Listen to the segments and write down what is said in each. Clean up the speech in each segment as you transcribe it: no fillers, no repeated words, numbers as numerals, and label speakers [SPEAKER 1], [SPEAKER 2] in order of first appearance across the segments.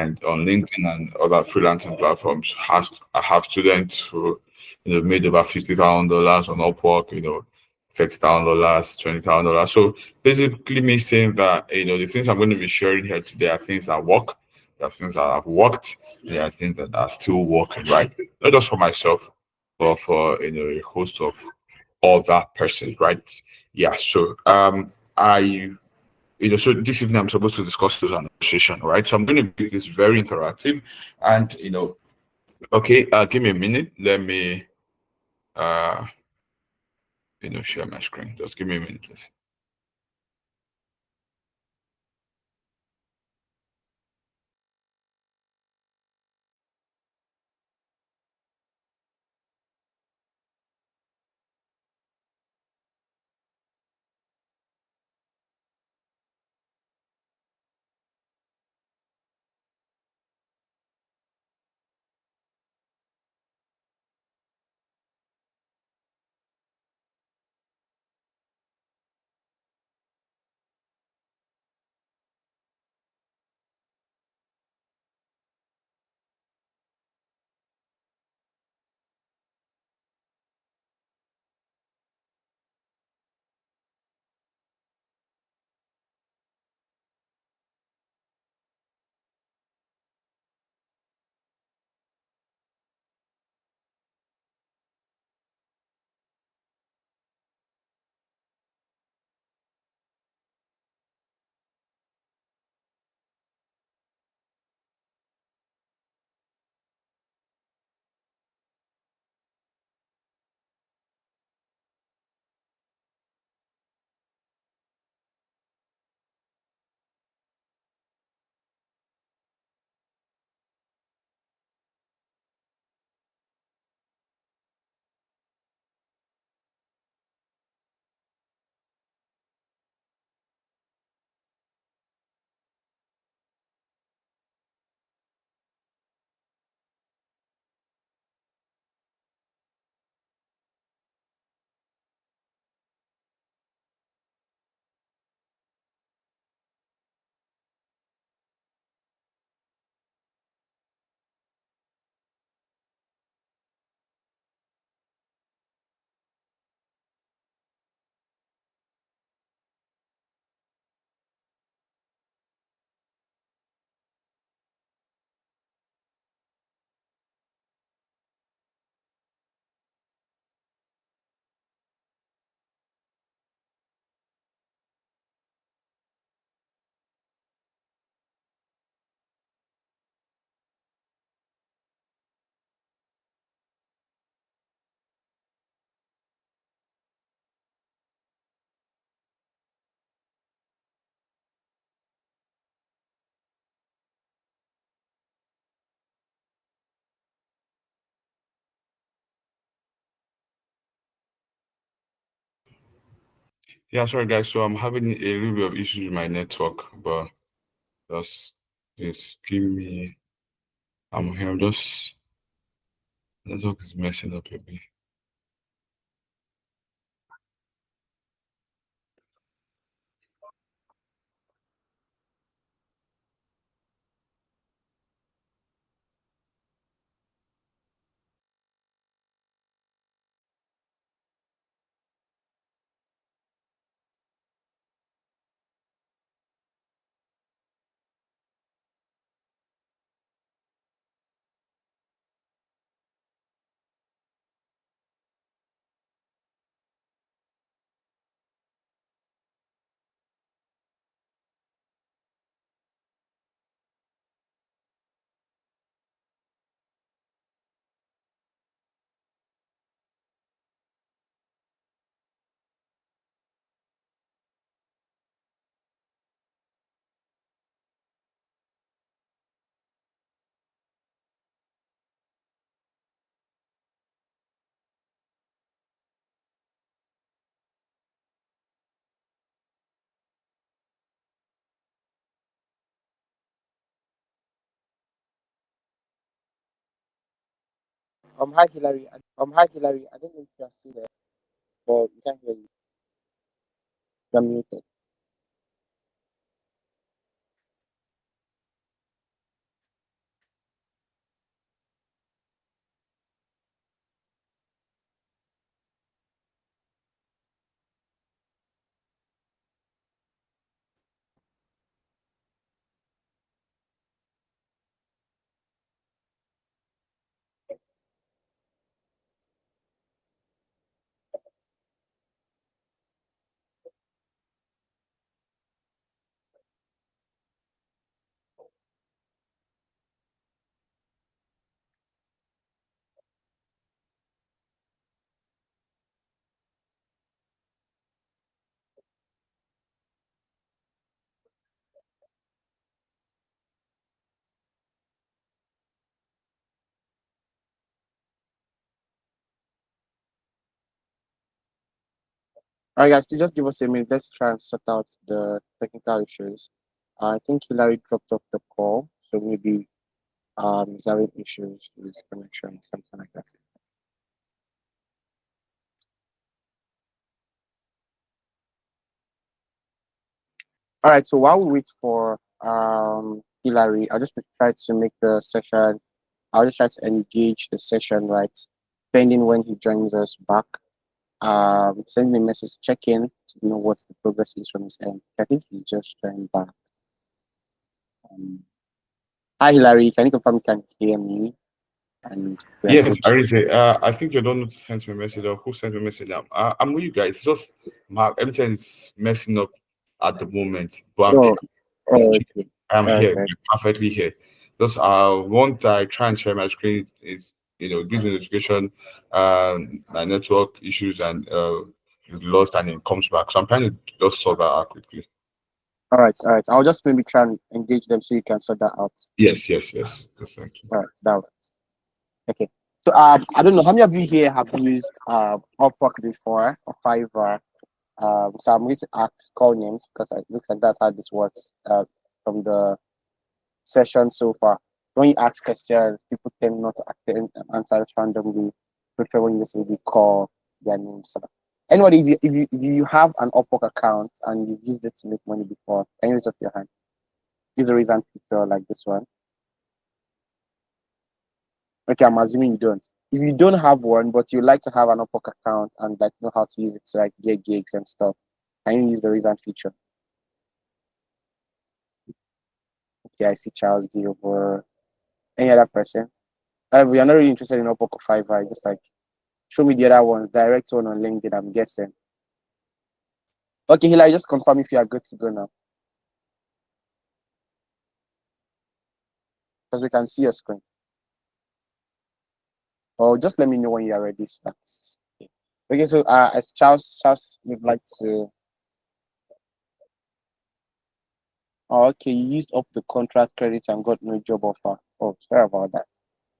[SPEAKER 1] and on LinkedIn and other freelancing platforms. Has I have students who, made over $50,000 on Upwork, $30,000, $20,000. So basically, me saying that the things I'm going to be sharing here today are things that work, there are things that have worked, there are things that are still working, right? Not just for myself, but for a host of other persons, right? Yeah. So I so this evening I'm supposed to discuss those negotiation, right? So I'm going to make this very interactive, and okay, give me a minute. Let me uh, share my screen. Just give me a minute, please. Yeah, sorry guys. So I'm having a little bit of issues with my network, but just give me. I'm here. Just network is messing up a bit.
[SPEAKER 2] Hi Hillary. I don't know if you are still there, but we can't hear you. You're muted. All right, guys, please just give us a minute. Let's try and sort out the technical issues. I think Hillary dropped off the call, so maybe he's having issues with his connection, something like that. All right, so while we wait for Hillary, I'll just try to make the session. I'll just try to engage the session, right? Depending when he joins us back. Send me a message, check in to know what the progress is from his end. I think he's just joined back. Um, Hi, Hillary. Can you confirm you can hear me? And we are
[SPEAKER 1] Yes,
[SPEAKER 2] good.
[SPEAKER 1] Arise. I think you don't send me a message or who sent me a message now. I'm with you guys. It's just my everything is messing up at the moment, but
[SPEAKER 2] Oh, oh, okay.
[SPEAKER 1] I'm here,
[SPEAKER 2] Okay.
[SPEAKER 1] perfectly here. Just once I try and share my screen, it's gives me notification, my network issues and it's lost and it comes back. So I'm trying to just sort that out quickly.
[SPEAKER 2] All right, all right. I'll just maybe try and engage them so you can sort that out.
[SPEAKER 1] Yes. Thank you.
[SPEAKER 2] All right, that works. Okay. So I don't know how many of you here have used Upwork before or Fiverr. So I'm going to ask call names because it looks like that's how this works from the session so far. When you ask questions, people tend not to answer randomly. Prefer when you just really call their name. So anybody, if you have an Upwork account and you've used it to make money before, can you raise up your hand? Use a raise hand feature like this one. Okay, I'm assuming you don't. If you don't have one, but you like to have an Upwork account and like know how to use it to like get gigs and stuff, can you use the raise hand feature? Okay, I see Charles D over any other person. We are not really interested in Upwork or Fiverr. Just like show me the other ones. Direct one on LinkedIn, I'm guessing. Okay, Hillary, just confirm if you are good to go now. Because we can see your screen. Or just let me know when you are ready. So okay, so as Charles would like to. Oh, okay, you used up the contract credits and got no job offer. Oh, sorry about that.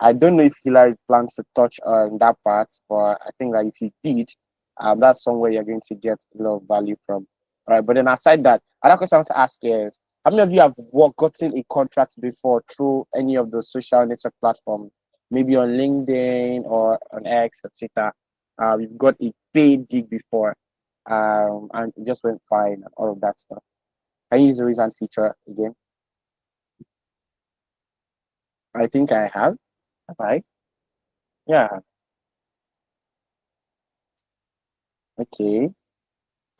[SPEAKER 2] I don't know if Hillary plans to touch on that part, but I think that if you did, that's somewhere you're going to get a lot of value from. All right, but then aside that, another question I want to ask is, how many of you have gotten a contract before through any of the social network platforms, maybe on LinkedIn or on X or Twitter? You've got a paid gig before, and it just went fine and all of that stuff. Can you use the reason feature again? I think I have. Have I? Yeah. Okay.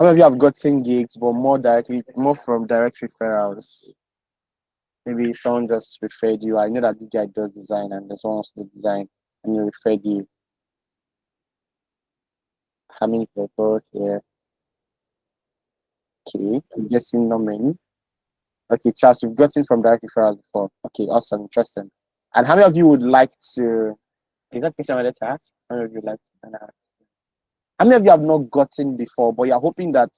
[SPEAKER 2] How many of you have gotten gigs, but more from direct referrals? Maybe someone just referred you. I know that this guy does design and there's someone wants to do design and he referred you. How many people here? Okay, I'm guessing not many. Okay, Charles, you've gotten from direct referrals before. Okay, awesome, interesting. And how many of you would like to? Is that question I wanted to ask? How many of you would like to ask? How many of you have not gotten before, but you're hoping that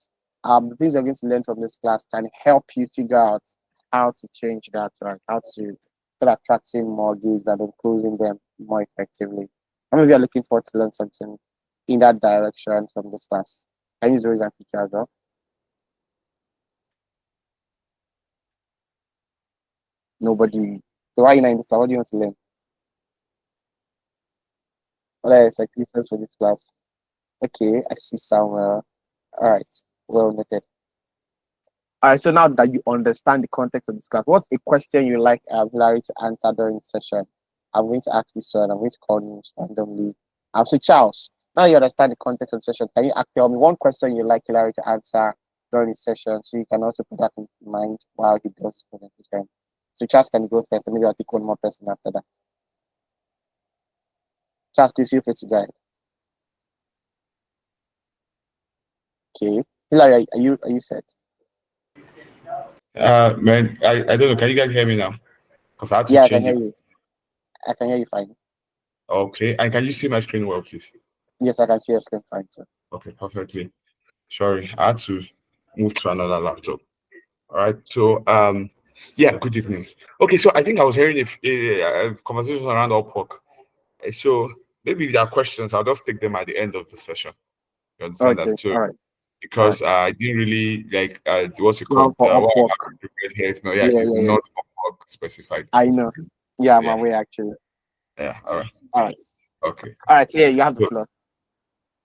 [SPEAKER 2] the things you're going to learn from this class can help you figure out how to change that, right? How to start attracting more gigs and then closing them more effectively. How many of you are looking forward to learn something in that direction from this class? Can you use the reason feature as well? Nobody. So why are you not in the class? What do you want to learn? What are your expectations for this class? Okay, I see Samuel. All right, well noted. All right, so now that you understand the context of this class, what's a question you like Hillary to answer during the session? I'm going to ask this one. I'm going to call you randomly. So Charles, now you understand the context of the session, can you tell me one question you like Hillary to answer during the session so you can also put that in mind while he does the presentation? So Charles, can you go first? And maybe I'll take one more person after that. Charles, please feel free to guide. Okay. Hillary, are you set?
[SPEAKER 1] Man, I don't know. Can you guys hear me now? Because I had to
[SPEAKER 2] Yeah, I can
[SPEAKER 1] change
[SPEAKER 2] hear
[SPEAKER 1] it.
[SPEAKER 2] you. I can hear you fine.
[SPEAKER 1] Okay. And can you see my screen well, please?
[SPEAKER 2] Yes, I can see your screen fine, sir.
[SPEAKER 1] Okay, perfectly. Sorry, I had to move to another laptop. All right. So, yeah, good evening. Okay, so I think I was hearing if a conversation around Upwork. So maybe if there are questions, I'll just take them at the end of the session. You understand
[SPEAKER 2] Okay,
[SPEAKER 1] that too?
[SPEAKER 2] all right. All right.
[SPEAKER 1] because I didn't really like what's it
[SPEAKER 2] Now
[SPEAKER 1] called?
[SPEAKER 2] for
[SPEAKER 1] What
[SPEAKER 2] Upwork.
[SPEAKER 1] I prepared here. No, yeah,
[SPEAKER 2] Yeah,
[SPEAKER 1] it's
[SPEAKER 2] yeah, yeah.
[SPEAKER 1] not Upwork specified.
[SPEAKER 2] I know. Yeah, I'm
[SPEAKER 1] Yeah,
[SPEAKER 2] aware actually.
[SPEAKER 1] yeah. All right.
[SPEAKER 2] All right.
[SPEAKER 1] Okay.
[SPEAKER 2] All right. So yeah, you have the
[SPEAKER 1] So,
[SPEAKER 2] floor.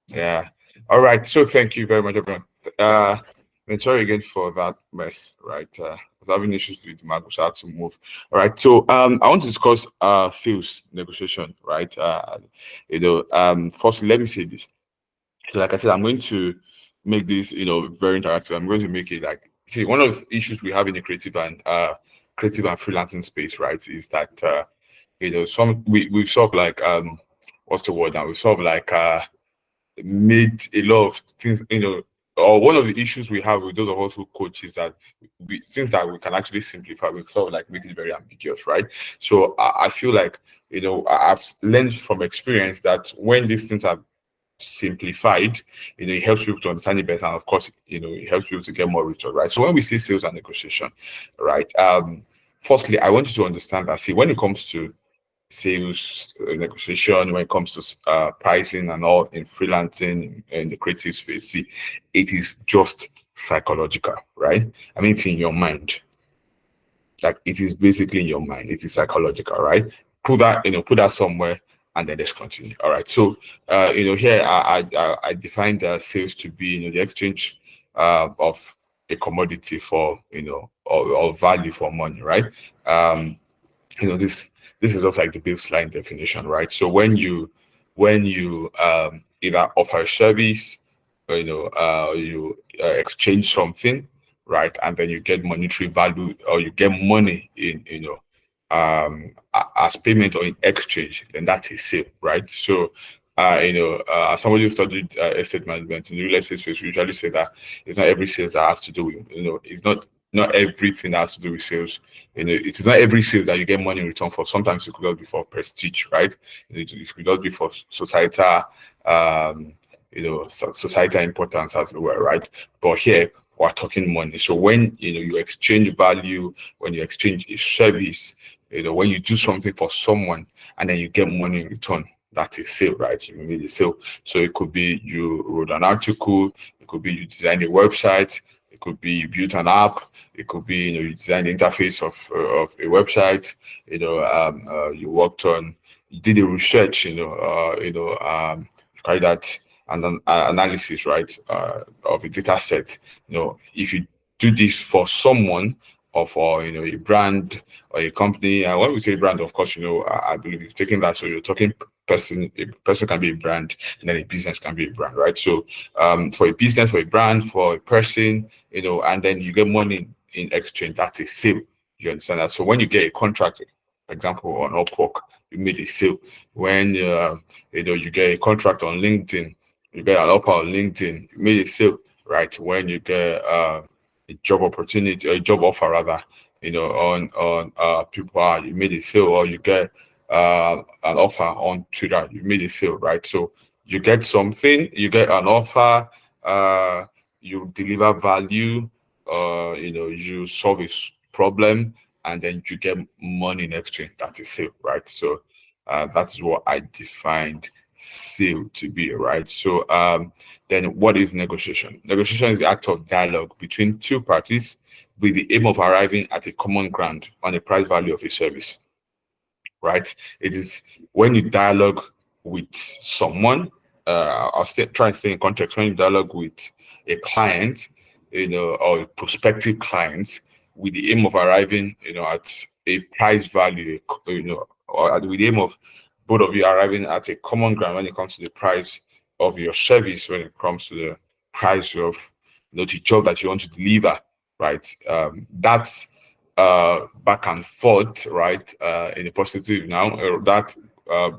[SPEAKER 1] yeah. All right. So thank you very much, everyone. Uh, and sorry again for that mess. Right. I was having issues with my so I had to move. All right. So I want to discuss sales negotiation. Right. Firstly, let me say this. So, like I said, I'm going to make this, very interactive. I'm going to make it like, see, one of the issues we have in the creative and freelancing space, right, is that some we've sort of like what's the word now? We've sort of like made a lot of things, or one of the issues we have with those of us who coach is that things that we can actually simplify, we sort of like make it very ambiguous, right? So I feel like I've learned from experience that when these things are simplified, it helps people to understand it better. And of course, it helps people to get more return, right? So when we say sales and negotiation, right? Firstly, I want you to understand that, see, when it comes to sales negotiation, when it comes to pricing and all in freelancing in the creative space, see, it is just psychological, right? I mean, it's in your mind. Like it is basically in your mind. It is psychological, right? Put that somewhere, and then let's continue. All right. So, here I defined sales to be, the exchange of a commodity for, or value for money, right? Um, this is just like the baseline definition, right? So when you either offer a service, or you exchange something, right, and then you get monetary value, or you get money in as payment or in exchange, then that's a sale, right? So as somebody who studied estate management in the real estate space, we usually say that it's not every sales that has to do with, it's not everything that has to do with sales. It's not every sale that you get money in return for. Sometimes it could just be for prestige, right? It could just be for societal, societal importance as well, right? But here we're talking money. So when you exchange value, when you exchange a service, when you do something for someone and then you get money in return, that's a sale, right? You made a sale. So it could be you wrote an article, it could be you designed a website, it could be you built an app, it could be you designed the interface of a website. You worked on, you did a research. You carried that and an analysis, right, of a data set. If you do this for someone or for a brand or a company, and when we say brand, of course, I believe you've taken that. So you're talking person. A person can be a brand, and then a business can be a brand, right? So for a business, for a brand, for a person, and then you get money in exchange. That's a sale. You understand that? So when you get a contract, for example, on Upwork, you made a sale. When you get a contract on LinkedIn, you get an offer on LinkedIn, you made a sale, right? When you get a job opportunity, a job offer rather, on people, you made a sale, or you get an offer on Twitter, you made a sale, right? So you get something, you get an offer, you deliver value, you solve a problem, and then you get money in exchange. That's a sale, right? So that's what I defined sale to be, right? So then what is negotiation? Negotiation is the act of dialogue between two parties with the aim of arriving at a common ground on the price value of a service, right? It is when you dialogue with someone, try and stay in context. When you dialogue with a client, or a prospective client, with the aim of arriving, at a price value, with the aim of both of you arriving at a common ground when it comes to the price of your service, when it comes to the price of the job that you want to deliver, right? That's back and forth, right? In a positive now, that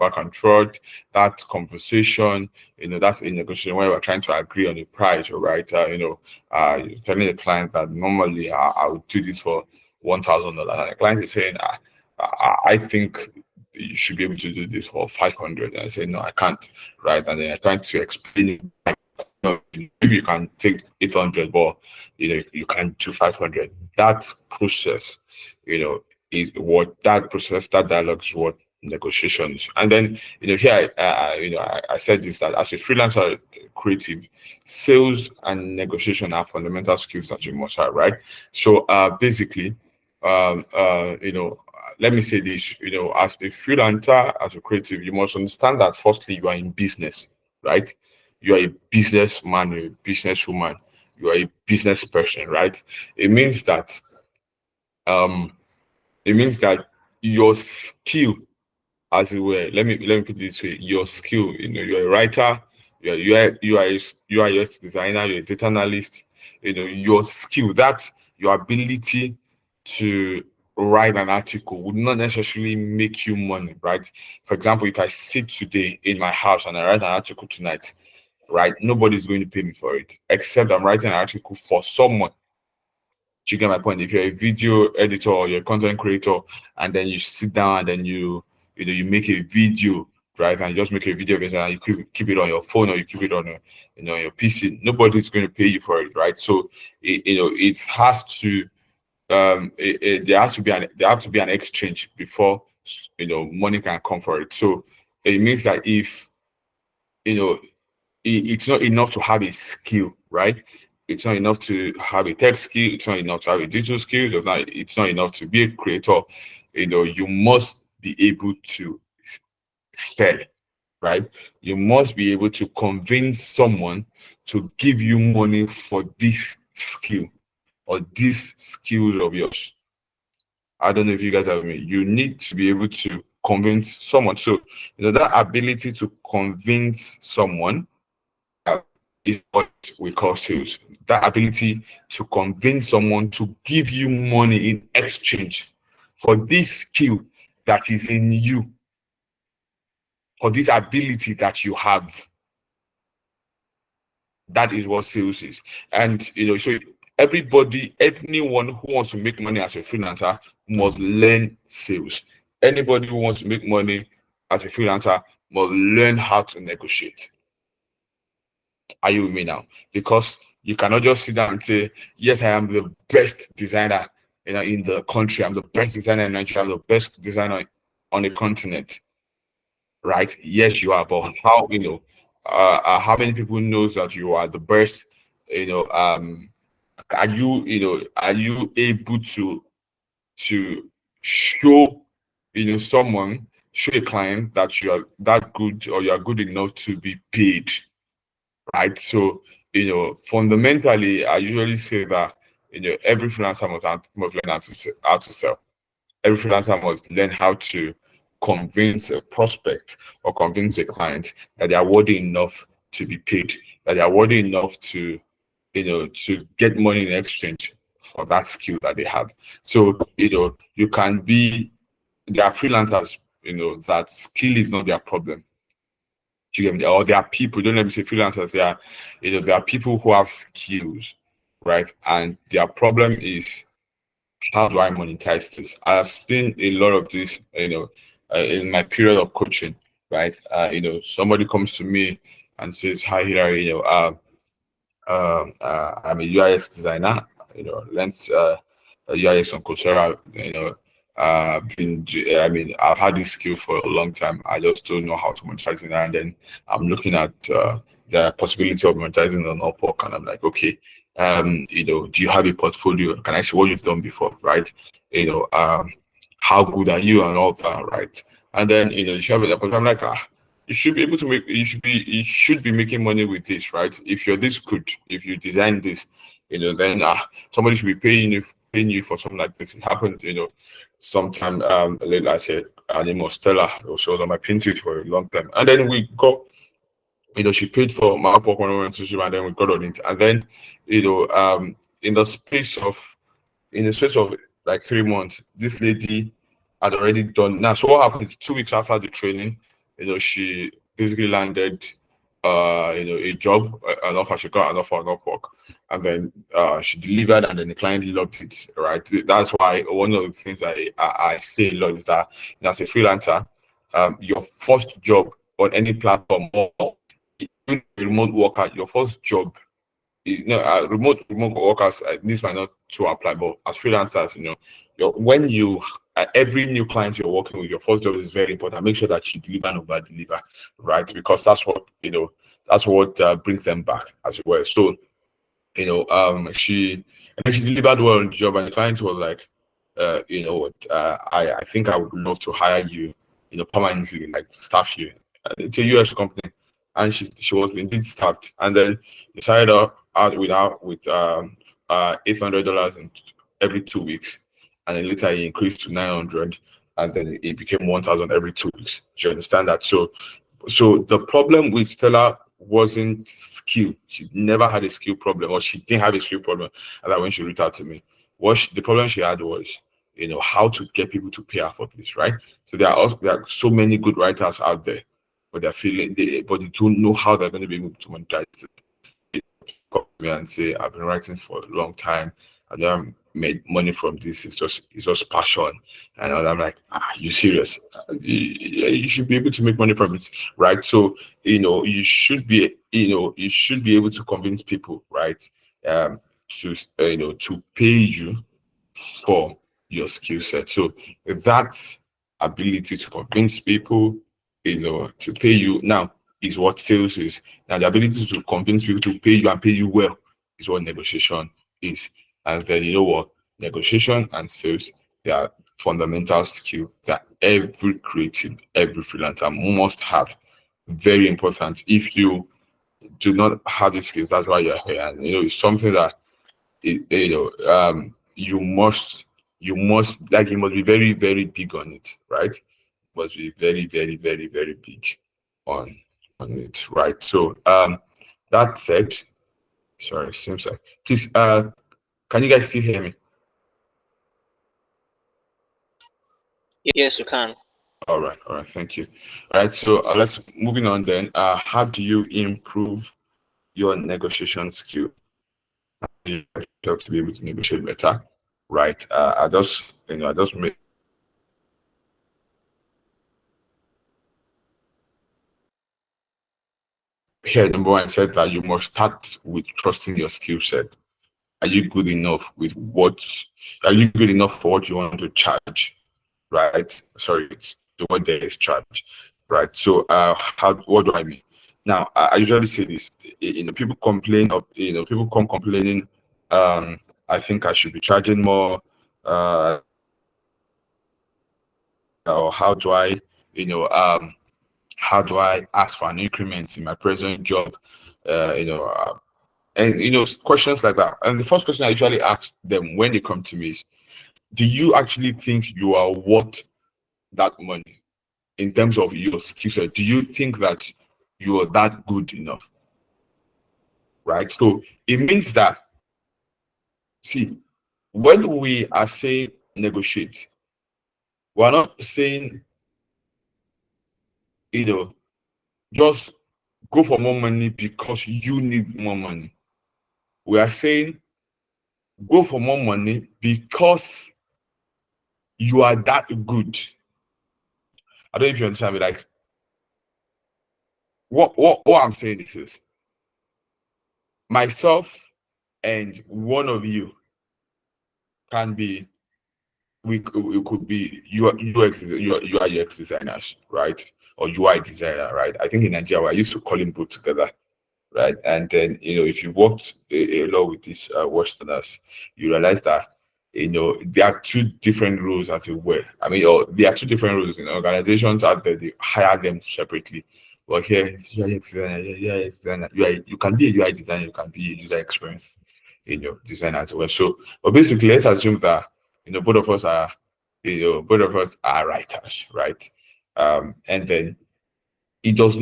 [SPEAKER 1] back and forth, that conversation, that's a negotiation where we're trying to agree on a price, right? You're telling the client that normally I would do this for $1,000, and the client is saying, I think you should be able to do this for 500. And I say, no, I can't, right? And then I'm trying to explain it. Maybe you can take 800, but you can't do 500. That process, is what that process, that dialogue is what negotiations. And then, here, I said this, that as a freelancer creative, sales and negotiation are fundamental skills that you must have, right? So, basically, let me say this, as a freelancer, as a creative, you must understand that firstly, you are in business, right? You are a businessman, you're a businesswoman, you are a business person, right? It means that, um, it means that your skill, as it were, let me put it this way, your skill, you're a writer, you are a UX designer, you're a data analyst, your skill, that your ability to write an article would not necessarily make you money, right? For example, if I sit today in my house and I write an article tonight, right, nobody's going to pay me for it, except I'm writing an article for someone. Do you get my point? If you're a video editor or you're a content creator, and then you sit down and then you make a video, right? And you just make a video of it and you keep it on your phone or you keep it on your PC. Nobody's going to pay you for it, right? So it has to there has to be an exchange before money can come for it. So it means that if you know it's not enough to have a skill, right? It's not enough to have a tech skill. It's not enough to have a digital skill. It's not enough to be a creator. You must be able to sell, right? You must be able to convince someone to give you money for this skill or these skills of yours. I don't know if you guys have me. You need to be able to convince someone. So, that ability to convince someone is what we call sales. That ability to convince someone to give you money in exchange for this skill that is in you, for this ability that you have. That is what sales is. And so anyone who wants to make money as a freelancer must learn sales. Anybody who wants to make money as a freelancer must learn how to negotiate. Are you with me now? Because you cannot just sit down and say, yes, I am the best designer in the country. I'm the best designer in Nigeria. I'm the best designer on the continent. Right? Yes, you are. But how many people knows that you are the best? Are you able to show show a client that you are that good or you are good enough to be paid, right? So fundamentally, I usually say that every freelancer must learn how to sell. Every freelancer must learn how to convince a prospect or convince a client that they are worthy enough to be paid, that they are worthy enough to get money in exchange for that skill that they have. So you can be there are freelancers that skill is not their problem. Do you get me? Or there are people, don't let me say freelancers, there are people who have skills, right? And their problem is, how do I monetize this? I have seen a lot of this, in my period of coaching, right? Somebody comes to me and says, "Hi, Hilary, I'm a UX designer, learned UX on Coursera, I've had this skill for a long time. I just don't know how to monetize it. And then I'm looking at the possibility of monetizing on Upwork, and I'm like, okay, do you have a portfolio? Can I see what you've done before, right? How good are you and all that, right? And then you should have it, but I'm like, you should be able to you should be making money with this, right? If you're this good, if you design this, then somebody should be paying you for something like this. It happened, sometime late last year. Her name was Stella. She was on my Pinterest for a long time. And then we got, she paid for my Upwork one-on-one, and then we got on it. And then, in the space of like 3 months, this lady had already done. Now, so what happened is 2 weeks after the training, she basically landed, a job, an offer. She got an offer on Upwork, and then she delivered, and then the client loved it. Right. That's why one of the things I say a lot is that, as a freelancer, your first job on any platform, or even a remote worker, your first job, remote workers, this might not to apply, but as freelancers, when you every new client you're working with, your first job is very important. Make sure that you deliver and over deliver, right? Because that's what that's what brings them back as well. So she delivered well on the job, and the client was like, I think I would love to hire you, permanently, like staff you. It's a US company, and she was indeed staffed, and then they started out with $800 every 2 weeks, and then later he increased to 900, and then it became 1,000 every 2 weeks. Do you understand that? So the problem with Stella wasn't skill. She never had a skill problem, or she didn't have a skill problem. And that when she reached out to me, the problem she had was, how to get people to pay her for this, right? So there are so many good writers out there, but but they don't know how they're going to be able to monetize it. They come to me and say, I've been writing for a long time. I never made money from this. It's just passion. And I'm like, you serious? You should be able to make money from it, right? So you should be able to convince people, right, to pay you for your skill set. So that ability to convince people, to pay you now is what sales is. Now the ability to convince people to pay you and pay you well is what negotiation is. And then negotiation and sales, they are fundamental skill that every creative, every freelancer must have. Very important. If you do not have these skills, that's why you're here. And it's something that you must be very, very big on it, right? Must be very, very, very, very big on it, right? So that said, sorry, seems like, please, can you guys still hear me?
[SPEAKER 3] Yes, you can.
[SPEAKER 1] All right, thank you. All right, so let's moving on then. How do you improve your negotiation skill? You have to be able to negotiate better, right? I just made here number one said that you must start with trusting your skill set. Are you good enough with what? Are you good enough for what you want to charge? Right? Sorry, it's the word there is charge, right? So, what do I mean? Now, I usually say this. People complain of, people come complaining. I think I should be charging more. Or how do I ask for an increment in my present job? And questions like that. And the first question I usually ask them when they come to me is, do you actually think you are worth that money in terms of your skill set? Do you think that you are that good enough? Right? So it means that, see, when we are saying negotiate, we're not saying, just go for more money because you need more money. We are saying go for more money because you are that good. I don't know if you understand me. Like, what I'm saying is this: myself and one of you can be, we could be UI UX designers, right? Or UI designer, right? I think in Nigeria I used to call them both together, right? And then if you've worked a lot with these Westerners, you realize that there are two different roles, as it were. I mean, there are two different roles in organizations out there. They hire them separately. But here, it's UI designer, UI designer. You can be a UI designer, you can be a user experience designer as well. So, but basically, let's assume that both of us are writers, right? And then there's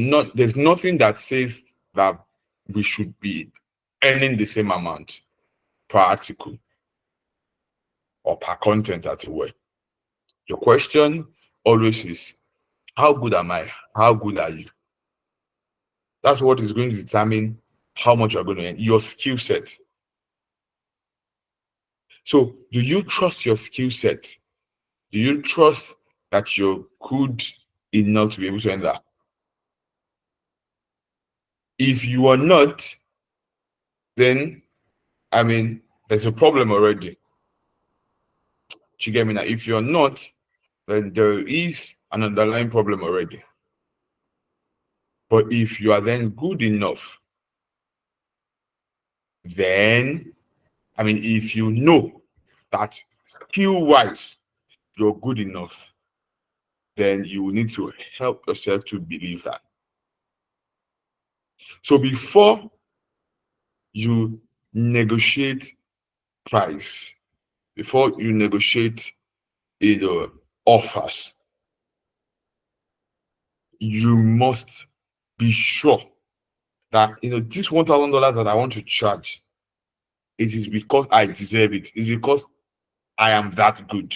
[SPEAKER 1] nothing that says that we should be earning the same amount per article or per content, as it were. Your question always is, how good am I? How good are you? That's what is going to determine how much you're going to earn, your skill set. So, do you trust your skill set? Do you trust that you're good enough to be able to earn that? If you are not, then there's a problem already. Do you get me now? If you're not, then there is an underlying problem already. But if you are then good enough, then, I mean, if you know that skill-wise you're good enough, then you need to help yourself to believe that. So before you negotiate price, before you negotiate offers, you must be sure that this $1,000 that I want to charge, it is because I deserve it. It's because I am that good.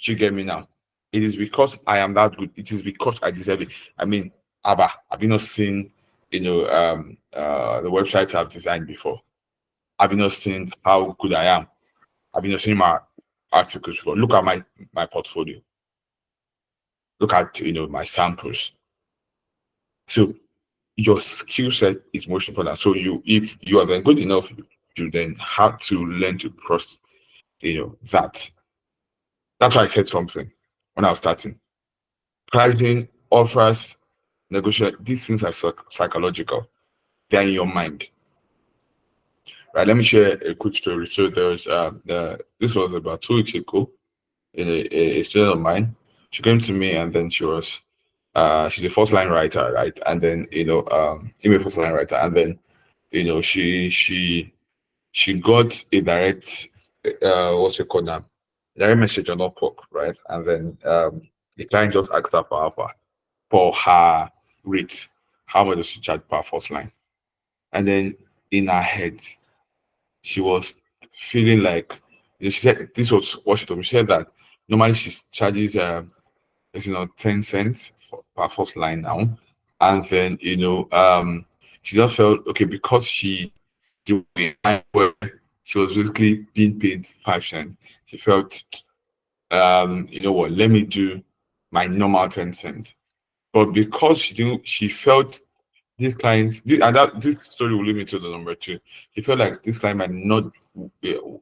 [SPEAKER 1] You get me now? It is because I am that good. It is because I deserve it. I mean, Abba, have you not seen, the websites I've designed before? Have you not seen how good I am? Have you not seen my articles before? Look at my portfolio. Look at my samples. So your skill set is most important. So if you are then good enough, you then have to learn to trust, that. That's why I said something when I was starting. Pricing, offers, negotiate, these things are psychological. They're in your mind. Right. Let me share a quick story. So this was about 2 weeks ago. A student of mine, she came to me and then she's a first line writer, right? And then email first line writer, and then she got a direct what's it called now? Direct message on Upwork, right? And then the client just asked her for her rate. How much does she charge per first line? And then in her head, she was feeling like, she said this was what she told me. She said that normally she charges 10 cents per first line now. And then she just felt okay because she did where she was basically being paid 5 cents. She felt let me do my normal 10 cents. But because she felt this client, this story will lead me to the number two. She felt like this client might not.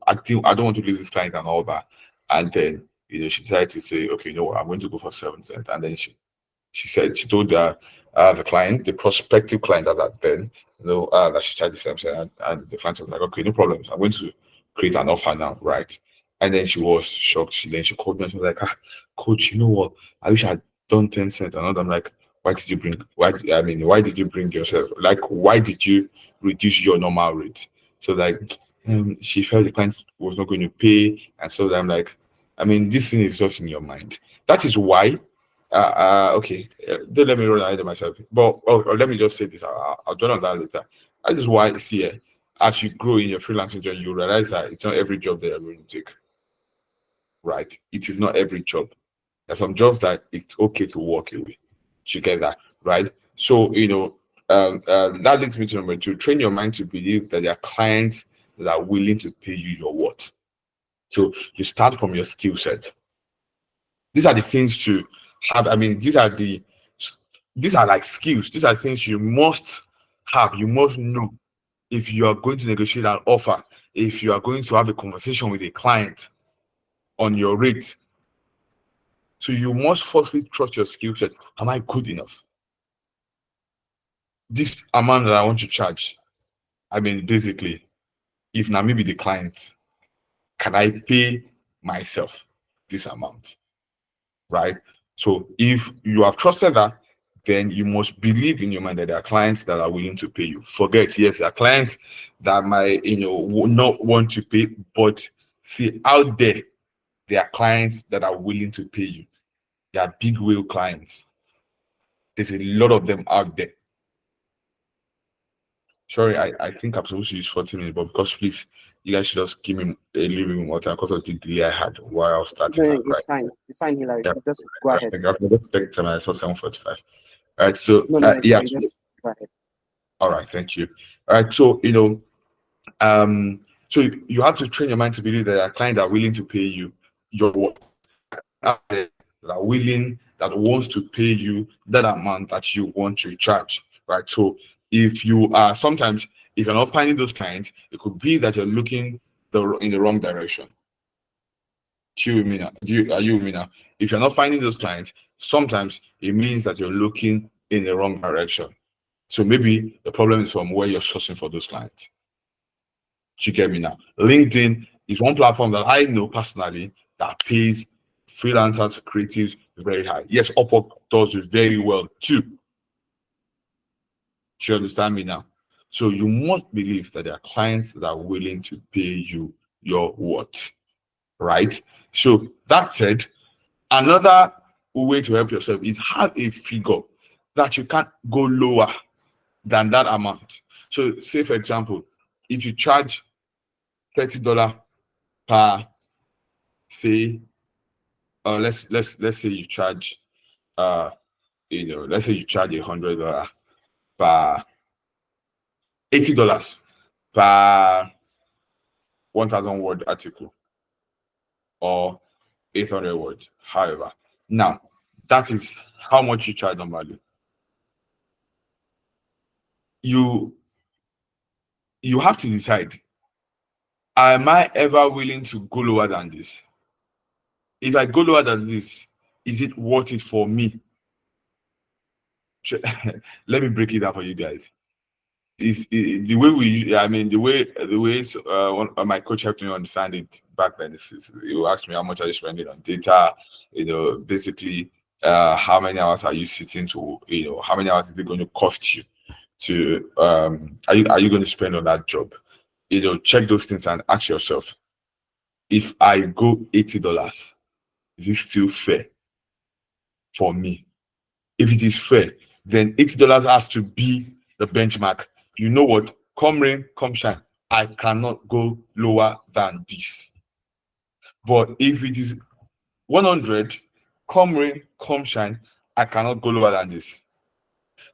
[SPEAKER 1] I don't want to lose this client and all that. And then she decided to say, okay, what, I'm going to go for 7 cents. And then she told the client, the prospective client at that then, that she charged the 7 cents, and the client was like, okay, no problem. I'm going to create an offer now, right? And then she was shocked. She called me and she was like, coach, you know what? I wish I'd done 10 cents. And I'm like, why did you bring yourself? Like, why did you reduce your normal rate? So like, she felt the client was not going to pay, and so I'm like, this thing is just in your mind. That is why. Okay, don't let me run ahead of myself. But let me just say this. I'll dwell on that later. That is why, see, as you grow in your freelancing journey, you realize that it's not every job that you're going to take. Right? It is not every job. There's some jobs that it's okay to walk away. You get that, right? So that leads me to number two: train your mind to believe that there are clients that are willing to pay you your worth. So you start from your skill set. These are the things to have. These are like skills. These are things you must have. You must know if you are going to negotiate an offer, if you are going to have a conversation with a client on your rate. So you must firstly trust your skill set. Am I good enough? This amount that I want to charge, basically, if now maybe the client, can I pay myself this amount? Right? So if you have trusted that, then you must believe in your mind that there are clients that are willing to pay you. Forget, yes, there are clients that might, will not want to pay, but see, out there are clients that are willing to pay you. They are big whale clients. There's a lot of them out there. Sorry, I think I'm supposed to use 40 minutes, but because please, you guys should just give me a little bit more time because of the delay I had while I was starting.
[SPEAKER 2] No, it's fine. It's fine, Hilary.
[SPEAKER 1] Yeah.
[SPEAKER 2] Just go ahead.
[SPEAKER 1] I just take time. I saw 7:45. All right. So
[SPEAKER 2] No,
[SPEAKER 1] yeah.
[SPEAKER 2] just go ahead.
[SPEAKER 1] All right. Thank you. All right. So so you have to train your mind to believe that a client are willing to pay you your work. That are willing, that wants to pay you that amount that you want to charge. Right. So if you are sometimes if you're not finding those clients, it could be that you're looking in the wrong direction. You with me now? Are you with me now? If you're not finding those clients, sometimes it means that you're looking in the wrong direction. So maybe the problem is from where you're sourcing for those clients. You get me now? LinkedIn is one platform that I know personally that pays freelancers, creatives very high. Yes, Upwork does it very well too. Do you understand me now? So you must believe that there are clients that are willing to pay you your worth, right? So that said, another way to help yourself is have a figure that you can't go lower than that amount. So say for example, if you charge $30 per, say, let's say you charge let's say you charge $100 per $80 per 1,000 word article or 800 words. However, now that is how much you charge normally. You have to decide, am I ever willing to go lower than this? If I go lower than this, is it worth it for me? Let me break it down for you guys. The way one of my coach helped me understand it back then. He will ask me, how much are you spending on data? Basically, how many hours are you sitting to? How many hours is it going to cost you to? Are you going to spend on that job? Check those things and ask yourself, if I go $80, is it still fair for me? If it is fair, then $80 has to be the benchmark. You know what? Come rain, come shine, I cannot go lower than this. But if it is 100, come rain, come shine, I cannot go lower than this.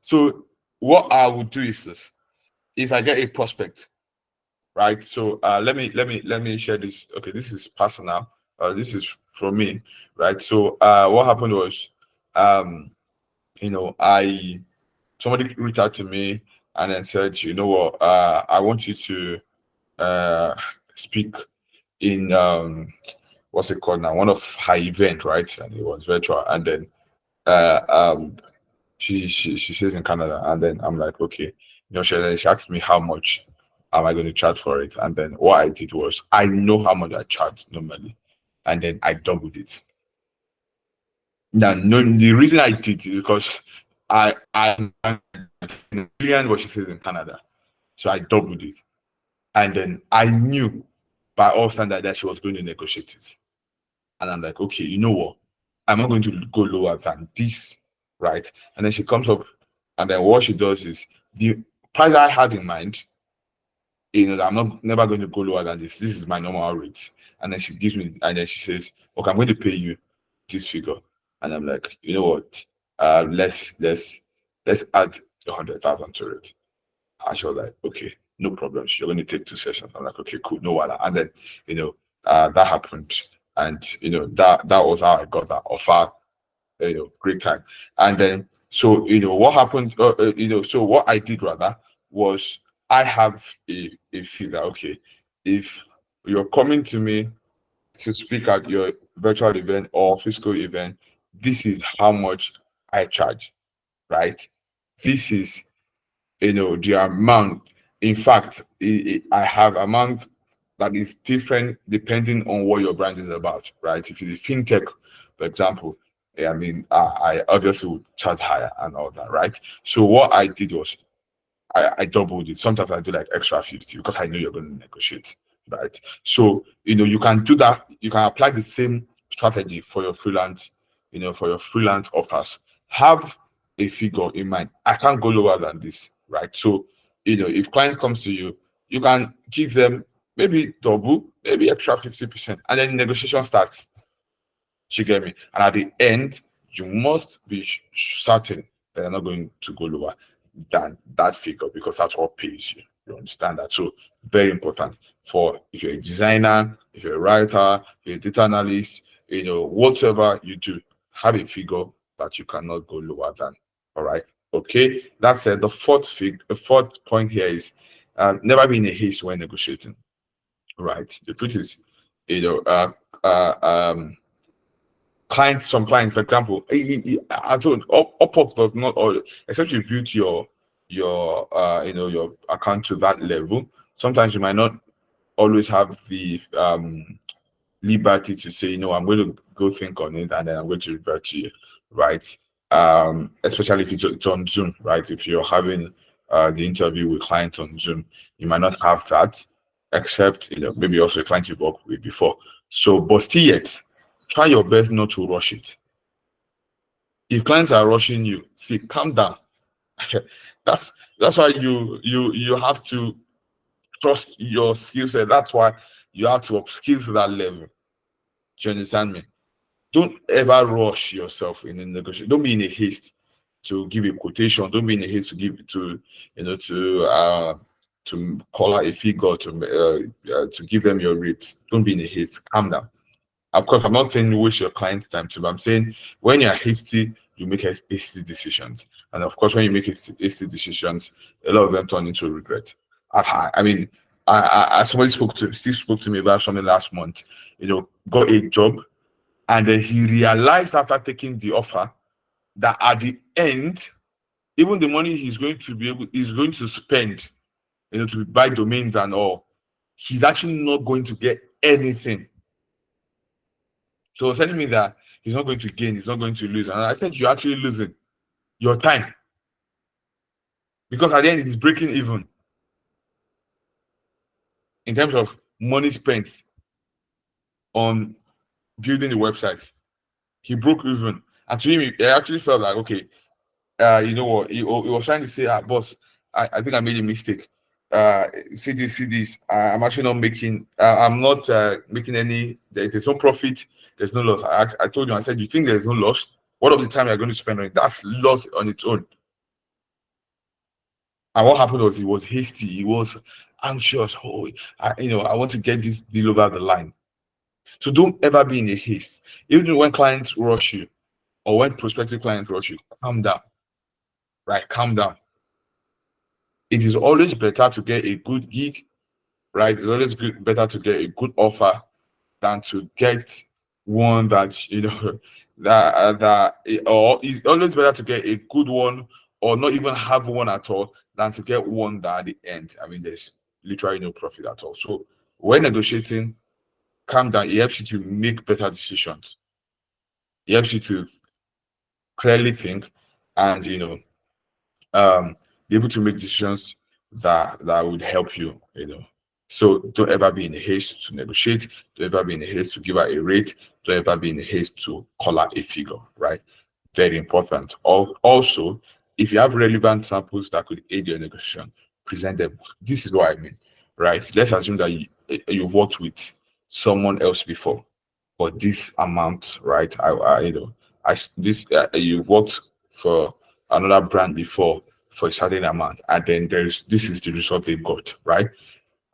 [SPEAKER 1] So what I would do is this: if I get a prospect, right? So let me share this. Okay, this is personal. This is from me, right? So what happened was, somebody reached out to me and then said, you know what, I want you to speak in what's it called now, one of her event, right? And it was virtual. And then she says in Canada, and then I'm like, okay, she asked me how much am I going to charge for it, and then what I did was, I know how much I charge normally, and then I doubled it. Now, no, the reason I did it is because I'm Nigerian, what she says in Canada. So I doubled it. And then I knew by all standards that she was going to negotiate it. And I'm like, okay, you know what? I'm not going to go lower than this, right? And then she comes up, and then what she does is, the price I had in mind, I'm not never going to go lower than this. This is my normal rate. And then she gives me, and then she says, okay, I'm going to pay you this figure. And I'm like, you know what? Let's add 100,000 to it. And she was like, okay, no problem. You're going to take 2 sessions. I'm like, okay, cool, no wala. And then, that happened. And, that was how I got that offer, great time. And then, so, what happened, so what I did rather was, I have a figure, okay, if you're coming to me to speak at your virtual event or physical event, this is how much I charge, right? This is, the amount. In fact, I have amount that is different depending on what your brand is about, right? If it's a fintech, for example, I obviously would charge higher and all that, right? So what I did was, I doubled it. Sometimes I do like extra 50 because I know you're going to negotiate, right? So, you can do that. You can apply the same strategy for your freelance, offers. Have a figure in mind. I can't go lower than this, right? So, if client comes to you, you can give them maybe double, maybe extra 50%, and then negotiation starts. You get me? And at the end, you must be certain that you're not going to go lower than that figure, because that's what pays you. You understand that? So very important for, if you're a designer, if you're a writer, if you're a data analyst, whatever you do, have a figure that you cannot go lower than. All right. Okay. That said, the fourth point here is, never be in a haste when negotiating. Right. The truth is, clients, some clients, for example, I don't Upwork does not, or except you build your your account to that level. Sometimes you might not always have the liberty to say, I'm going to go think on it and then I'm going to revert to you, right? Especially if it's on Zoom, right? If you're having the interview with client on Zoom, you might not have that, except maybe also a client you've worked with before. So, but still yet, try your best not to rush it. If clients are rushing you, see, calm down. that's why you have to trust your skill set. That's why you have to upskill to that level. Do you understand me? Don't ever rush yourself in a negotiation. Don't be in a haste to give a quotation. Don't be in a haste to give to call out a figure to give them your rate. Don't be in a haste. Calm down. Of course, I'm not saying you waste your client's time too, but I'm saying when you're hasty, you make hasty decisions. And of course, when you make hasty decisions, a lot of them turn into regret. Somebody Steve spoke to me about something last month, got a job, and then he realized after taking the offer that at the end, even the money he's going to spend, to buy domains and all, he's actually not going to get anything. So he's telling me that he's not going to gain, he's not going to lose. And I said, you're actually losing your time. Because at the end, he's breaking even in terms of money spent on building the website. He broke even. And to him, he actually felt like, okay, you know what? He was trying to say, boss, I think I made a mistake. See this. I'm actually not making, I'm not making any, there's no profit, there's no loss. I told him, I said, you think there's no loss? What of the time you're going to spend on it? That's loss on its own. And what happened was he was hasty. He was anxious. Oh, I want to get this deal over the line. So don't ever be in a haste. Even when clients rush you or when prospective clients rush you, calm down. Right? Calm down. It is always better to get a good gig, right? It's always better to get a good offer than to get one that or it's always better to get a good one or not even have one at all than to get one that at the end, there's literally no profit at all. So when negotiating, calm down. It helps you to make better decisions. It helps you to clearly think and be able to make decisions that would help you. So don't ever be in a haste to negotiate. Don't ever be in a haste to give out a rate. Don't ever be in a haste to call out a figure, right? Very important. Also, if you have relevant samples that could aid your negotiation, present them. This is what I mean, right? Let's assume that you've worked with someone else before for this amount, right? You've worked for another brand before for a certain amount, and then this is the result they got, right?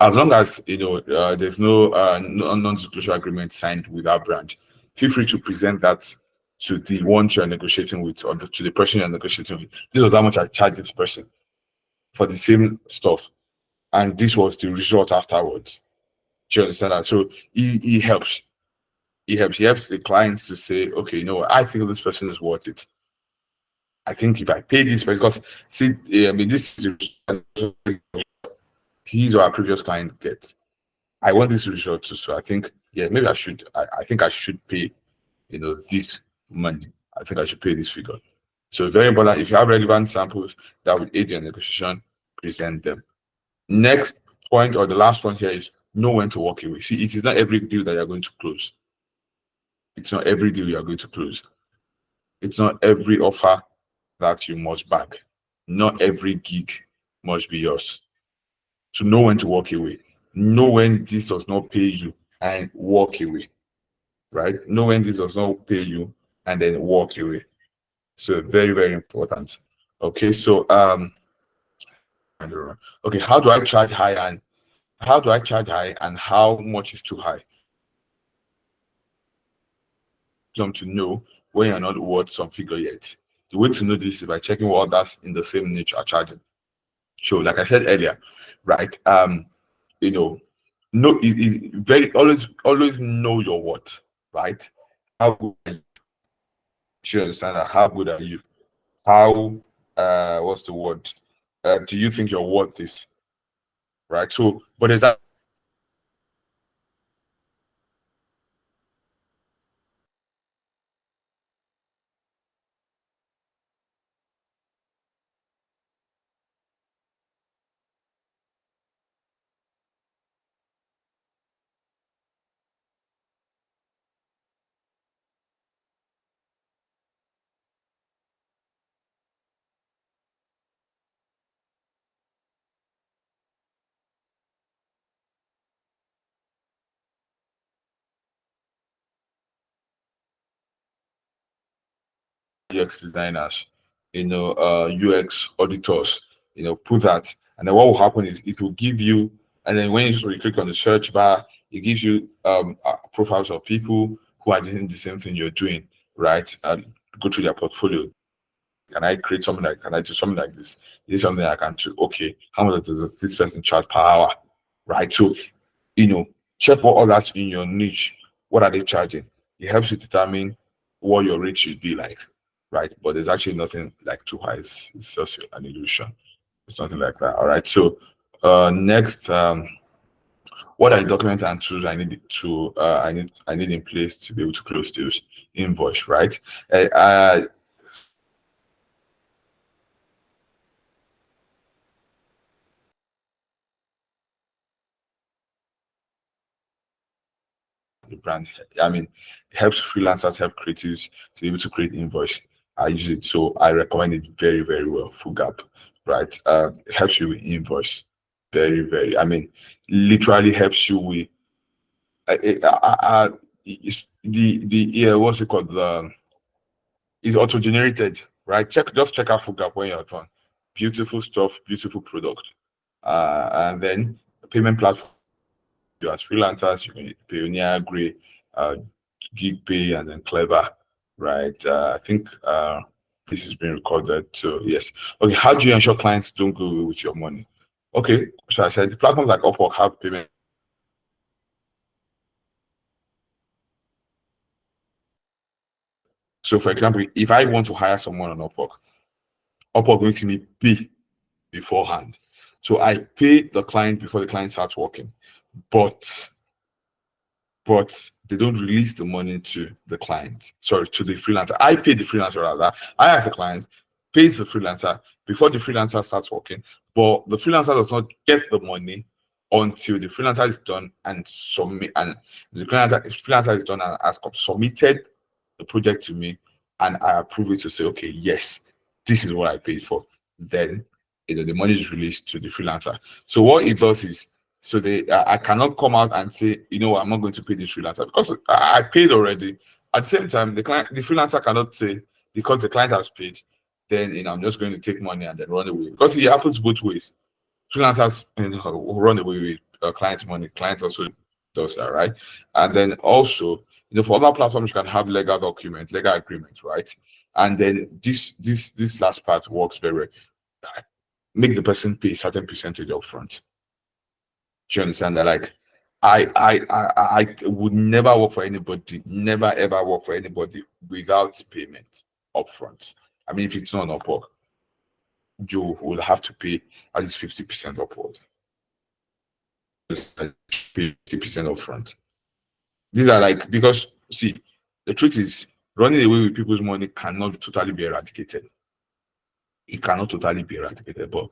[SPEAKER 1] As long as there's no non-disclosure agreement signed with our brand, feel free to present that to the one you're negotiating with or to the person you're negotiating with. This was how much I charged this person for the same stuff, and this was the result afterwards. Do you understand that? So it helps. He helps the clients to say, okay, I think this person is worth it. I think if I pay this person, because see, this is his or our previous client gets. I want this result too. So I think, maybe I should. I think I should pay, this money. I think I should pay this figure. So very important. If you have relevant samples that would aid your negotiation, present them. Next point or the last one here is know when to walk away. See, it is not every deal that you're going to close. It's not every deal you are going to close. It's not every offer that you must back. Not every gig must be yours. So know when to walk away. Know when this does not pay you and walk away. Right? Know when this does not pay you and then walk away. So very, very important. Okay, so okay, how do I charge high and how much is too high? To know when you're not worth some figure yet. The way to know this is by checking what others in the same niche are charging. So, like I said earlier, right? no, very always know your worth, right? How good are you? Do you understand that? How good are you? How what's the word? Do you think your worth is right? So, but there's that UX designers, UX auditors, put that, and then what will happen is it will give you, and then when you click on the search bar, it gives you profiles of people who are doing the same thing you're doing, right? And go through their portfolio. Can I create something like? Can I do something like this? Is this something I can do? Okay, how much does this person charge per hour? Right. So you know, check what others in your niche, what are they charging? It helps you determine what your rate should be like, right? But there's actually nothing like too high. It's just an illusion. It's nothing like that. All right. So next, what are the document and tools I need in place to be able to close deals? Invoice, right? The brand. I mean, it helps freelancers, help creatives to be able to create invoice. I use it, so I recommend it very, very well. Full Gap, right? It helps you with invoice. Very, very. I mean, literally helps you with it's the yeah, what's it called? It's auto generated, right? Check out Full Gap when you're done. Beautiful stuff, beautiful product. And then payment platform you as freelancers, you can Pioneer, Gray, uh, Gig Pay, and then Clever, right? I think this is being recorded. So yes. Okay, how do you ensure clients don't go away with your money? Okay, so I said the platforms like Upwork have payment. So for example, if I want to hire someone on Upwork, Upwork makes me pay beforehand. So I pay the client before the client starts working. But they don't release the money to the client. Sorry, to the freelancer. I pay the freelancer rather. I as a client pays the freelancer before the freelancer starts working, but the freelancer does not get the money until the freelancer is done and submit and the freelancer is done and has submitted the project to me and I approve it to say, okay, yes, this is what I paid for. Then the money is released to the freelancer. So what it does is so I cannot come out and say, I'm not going to pay this freelancer because I paid already. At the same time, the freelancer cannot say because the client has paid, then I'm just going to take money and then run away because it happens both ways. Freelancers run away with clients' money. Client also does that, right? And then also, for other platforms, you can have legal agreements, right? And then this last part works very well. Make the person pay a certain percentage upfront. Do you understand that? Like, I would never work for anybody, never ever work for anybody without payment upfront. I mean, if it's not Upwork, you will have to pay at least 50% upward. 50% upfront. These are like because see, the truth is running away with people's money cannot totally be eradicated. It cannot totally be eradicated, but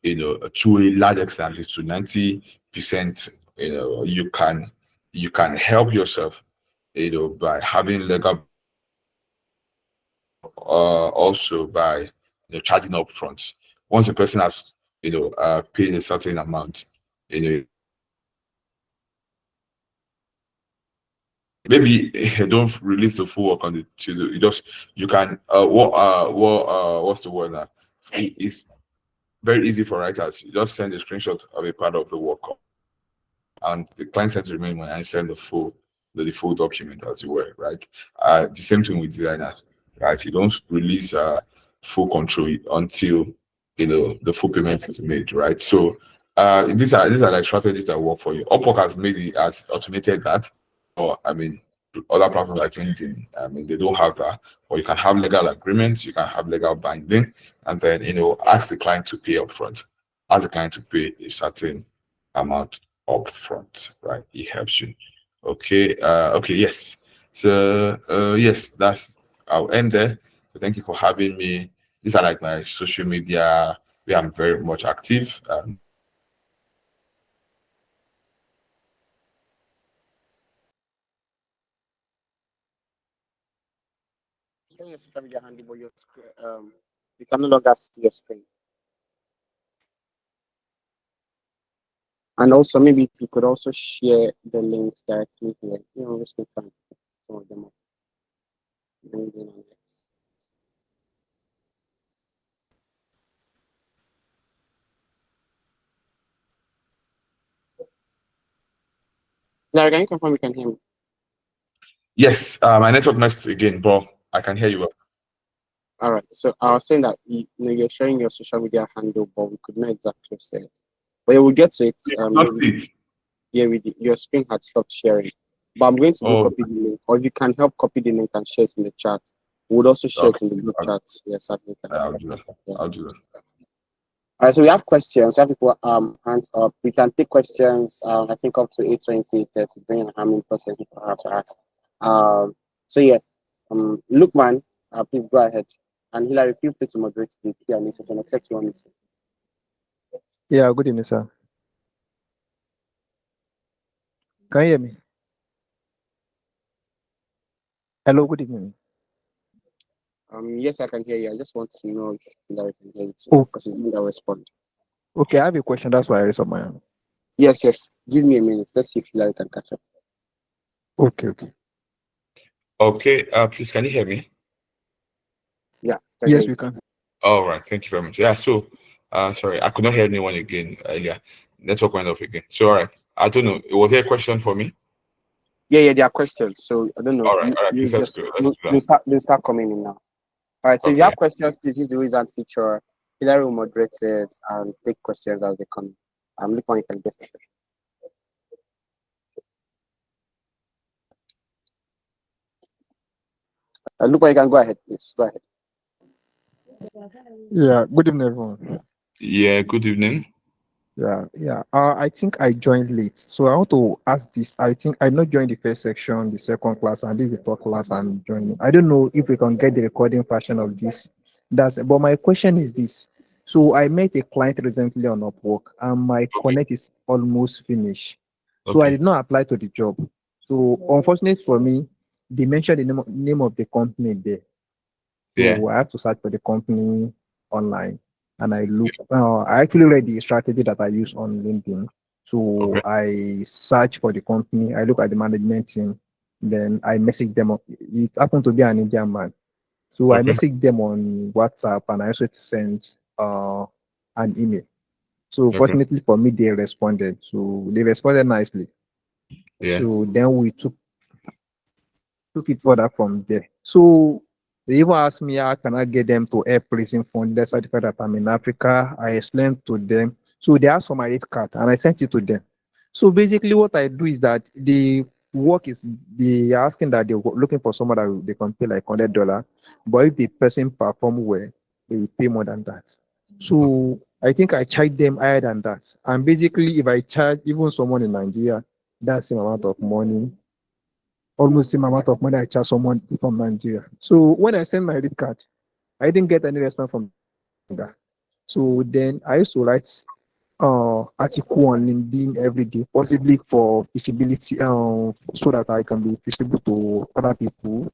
[SPEAKER 1] to a large extent, at least to 90%, you can help yourself, by having legal, also by charging up front. Once a person has paid a certain amount, maybe don't release the full work on it to you just you can what's the word now? It's very easy for writers. You just send a screenshot of a part of the work and the client sends the remaining money and send the full document as it were, right? The same thing with designers, right? You don't release full control until the full payment is made, right? So These are like strategies that work for you. Upwork has automated that. Or I mean, other platforms like LinkedIn, I mean, they don't have that. Or you can have legal agreements, you can have legal binding, and then ask the client to pay upfront. Ask the client to pay a certain amount upfront, right? It helps you. Okay. Okay. Yes. So yes, I'll end there. So thank you for having me. These are like my social media where I'm very much active.
[SPEAKER 2] Showing your social media handle, but you can no longer see your screen. And also, maybe if you could also share the links directly here. Just make some of them up. LinkedIn and X. Larry, can you confirm you can hear me?
[SPEAKER 1] Yes, my network messed again, but I can hear you well.
[SPEAKER 2] All right. So I was saying that you're sharing your social media handle, but we could not exactly say it. But we'll get to it. Yeah, your screen had stopped sharing. But I'm going to copy the link, or if you can help copy the link and share it in the chat. We would also share it in the group chat. Yes, I think.
[SPEAKER 1] I'll do that.
[SPEAKER 2] Yeah.
[SPEAKER 1] I'll do that.
[SPEAKER 2] All right, so we have questions. We have people hands up. We can take questions. I think up to 8:20, 8:30, depending on how many questions people have to ask. So yeah, Lukman, please go ahead. And Hilary, feel free to moderate the Q&A session, except you want me to.
[SPEAKER 4] Yeah, good evening, sir. Can you hear me? Hello, good evening.
[SPEAKER 2] Yes, I can hear you. I just want to know if Hilary can hear you too,
[SPEAKER 4] Oh,
[SPEAKER 2] because it's not respond.
[SPEAKER 4] okay, I have a question. That's why I raised up my hand.
[SPEAKER 2] Yes. Give me a minute. Let's see if Hilary can catch up.
[SPEAKER 4] Okay.
[SPEAKER 1] Okay, please, can you hear me?
[SPEAKER 2] Yeah.
[SPEAKER 4] Yes, we can.
[SPEAKER 1] All right, thank you very much. Yeah, so, sorry, I could not hear anyone again earlier. Network went off again. So, all right, I don't know. Was there a question for me?
[SPEAKER 2] Yeah, there are questions. So I don't know.
[SPEAKER 1] All right,
[SPEAKER 2] You
[SPEAKER 1] please, let's
[SPEAKER 2] just
[SPEAKER 1] go. Let's do
[SPEAKER 2] they'll start coming in now. All right. So if you
[SPEAKER 1] Okay.
[SPEAKER 2] have questions, please use the raise hand feature. Hilary will moderate it and take questions as they come. Look on you can get started. Look on you can go ahead, please. Go ahead.
[SPEAKER 4] Yeah, good evening, everyone.
[SPEAKER 1] Yeah, good evening.
[SPEAKER 4] Yeah. I think I joined late, so I want to ask this. I think I not joined the first section, the second class, and this is the third class I'm joining. I don't know if we can get the recording version of this. But my question is this. So I met a client recently on Upwork, and my connect is almost finished. So I
[SPEAKER 1] Okay.
[SPEAKER 4] did not apply to the job. So unfortunately for me, they mentioned the name of the company there. So
[SPEAKER 1] Yeah.
[SPEAKER 4] I have to search for the company online, and I look. I actually read the strategy that I use on LinkedIn. So
[SPEAKER 1] Okay.
[SPEAKER 4] I search for the company. I look at the management team. Then I message them. It happened to be an Indian man. So I
[SPEAKER 1] Okay.
[SPEAKER 4] messaged them on WhatsApp, and I also sent an email. So
[SPEAKER 1] Okay.
[SPEAKER 4] fortunately for me, they responded. So they responded nicely.
[SPEAKER 1] Yeah.
[SPEAKER 4] So then we took it further from there. So they even asked me how can I get them to help prison fund. That's why the fact that I'm in Africa. I explained to them. So they asked for my rate card and I sent it to them. So basically what I do is that the work is they are asking that they're looking for someone that they can pay like $100. But if the person perform well, they will pay more than that. So I think I charge them higher than that. And basically if I charge even someone in Nigeria, that's the amount of money almost the same amount of money I charge someone from Nigeria. So when I send my rate card, I didn't get any response from that. So then I used to write article on LinkedIn every day, possibly for visibility, so that I can be visible to other people.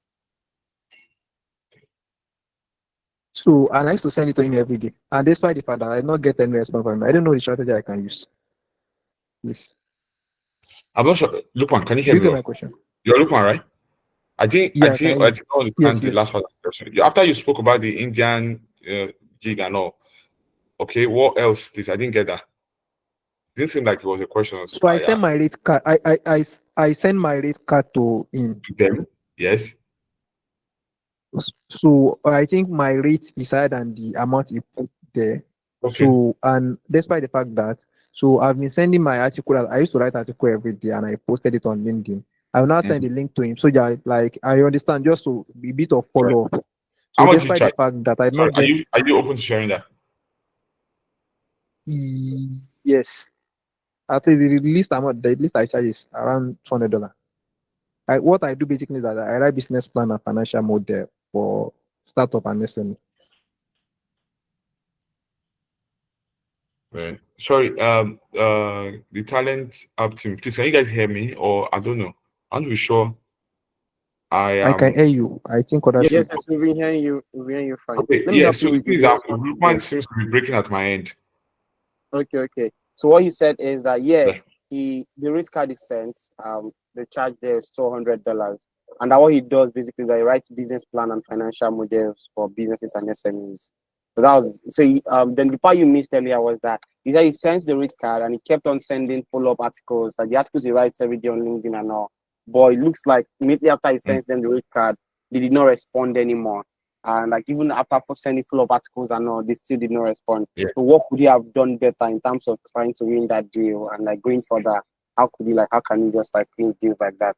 [SPEAKER 4] So and I used to send it to him every day. And despite the fact that I did not get any response from him, I don't know the strategy I can use. Yes.
[SPEAKER 1] I'm not sure. Lukman, can you
[SPEAKER 4] Do
[SPEAKER 1] hear
[SPEAKER 4] you
[SPEAKER 1] me
[SPEAKER 4] get my
[SPEAKER 1] well?
[SPEAKER 4] question?
[SPEAKER 1] You're Lukman, right? I didn't
[SPEAKER 4] Yeah, I can hear you.
[SPEAKER 1] understand
[SPEAKER 4] Yes,
[SPEAKER 1] the
[SPEAKER 4] yes.
[SPEAKER 1] last part of the question. After you spoke about the Indian gig and all, okay, what else, please? I didn't get that. It didn't seem like it was a question.
[SPEAKER 4] So I send my rate card. I send my rate card to him.
[SPEAKER 1] To them. Yes.
[SPEAKER 4] So I think my rate is higher than the amount he put there.
[SPEAKER 1] Okay.
[SPEAKER 4] So and despite the fact that So I've been sending my article. I used to write article every day, and I posted it on LinkedIn. I will now send a link to him, so that like I understand, just to be a bit of
[SPEAKER 1] Right.
[SPEAKER 4] follow up.
[SPEAKER 1] How
[SPEAKER 4] So
[SPEAKER 1] much you
[SPEAKER 4] despite the
[SPEAKER 1] charge?
[SPEAKER 4] fact that I
[SPEAKER 1] Sorry,
[SPEAKER 4] not get,
[SPEAKER 1] are you open to sharing that?
[SPEAKER 4] yes, at least the least amount, the least I charge is around $200. What I do basically is that I write business plan and financial model for startup and SME.
[SPEAKER 1] Right. Sorry, the talent up team. Please, can you guys hear me? Or I don't know. I'm not sure. I
[SPEAKER 4] I can
[SPEAKER 1] am.
[SPEAKER 4] hear you. I think others
[SPEAKER 2] Yes,
[SPEAKER 4] should.
[SPEAKER 2] yes, we've been hearing you. We've been hearing you fine.
[SPEAKER 1] Okay.
[SPEAKER 2] Let me
[SPEAKER 1] Yeah.
[SPEAKER 2] help you
[SPEAKER 1] So the
[SPEAKER 2] with the
[SPEAKER 1] thing is,
[SPEAKER 2] first one.
[SPEAKER 1] group
[SPEAKER 2] Yeah.
[SPEAKER 1] one seems to be breaking at my end.
[SPEAKER 2] Okay, okay. So what you said is that
[SPEAKER 1] Yeah.
[SPEAKER 2] the rate card is sent. The charge there is $200, and that what he does basically is that he writes business plan and financial models for businesses and SMEs. So that was then the part you missed earlier was that he sends the rate card and he kept on sending follow-up articles. Like the articles he writes every day on LinkedIn and all. But it looks like immediately after he sends them the rate card, they did not respond anymore. And like even after sending follow-up articles and all, they still did not respond.
[SPEAKER 1] Yeah.
[SPEAKER 2] So what could he have done better in terms of trying to win that deal and like going further? How can you just like close deals like that?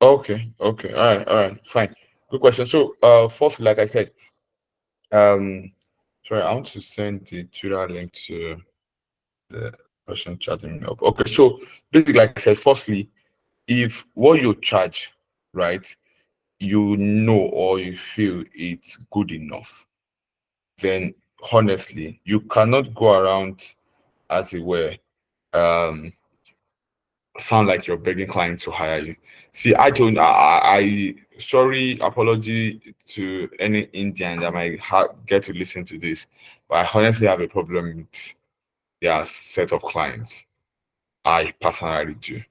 [SPEAKER 1] Okay. Okay. All right. All right. Fine. Good question. So, first, like I said, sorry, I want to send the Twitter link to the person chatting me up. Okay. So, basically, like I said, firstly, if what you charge, right, you know or you feel it's good enough, then honestly, you cannot go around, as it were, um, sound like you're begging clients to hire you. See, I sorry, apology to any Indian that might get to listen to this, but I honestly have a problem with their set of clients. I personally do.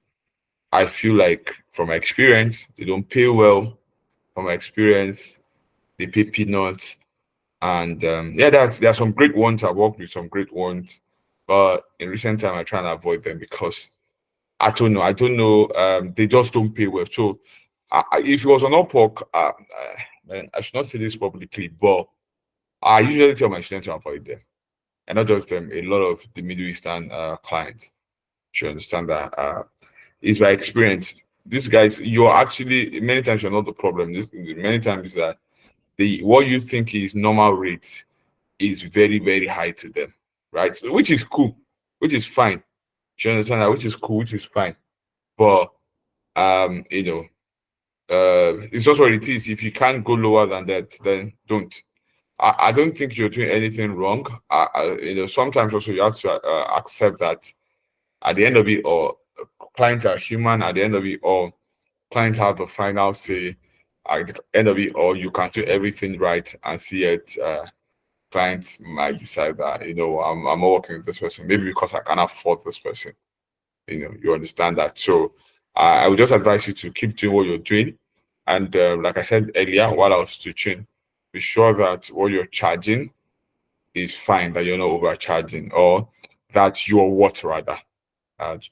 [SPEAKER 1] I feel like from my experience, they don't pay well. From my experience, they pay peanuts. And yeah, there are some great ones. I worked with some great ones, but in recent time, I try and avoid them because I don't know. I don't know. They just don't pay well. So, if it was on Upwork, man, I should not say this publicly, but I usually tell my students to avoid them, and not just them. A lot of the Middle Eastern clients should understand that. It's by experience. These guys, you're actually many times you're not the problem. Many times that the what you think is normal rate is very very high to them, right? So, which is cool, which is fine. Do you understand that? Which is cool, which is fine, but you know, it's just what it is. If you can't go lower than that, then don't. I don't think you're doing anything wrong. Sometimes also you have to accept that at the end of it all, clients are human. At the end of it all, clients have the final say. At the end of it all, you can do everything right and see it. Clients might decide that I'm not working with this person maybe because I can't afford this person. You understand that. So I would just advise you to keep doing what you're doing, and like I said earlier while I was teaching, be sure that what you're charging is fine, that you're not overcharging, or that you're what rather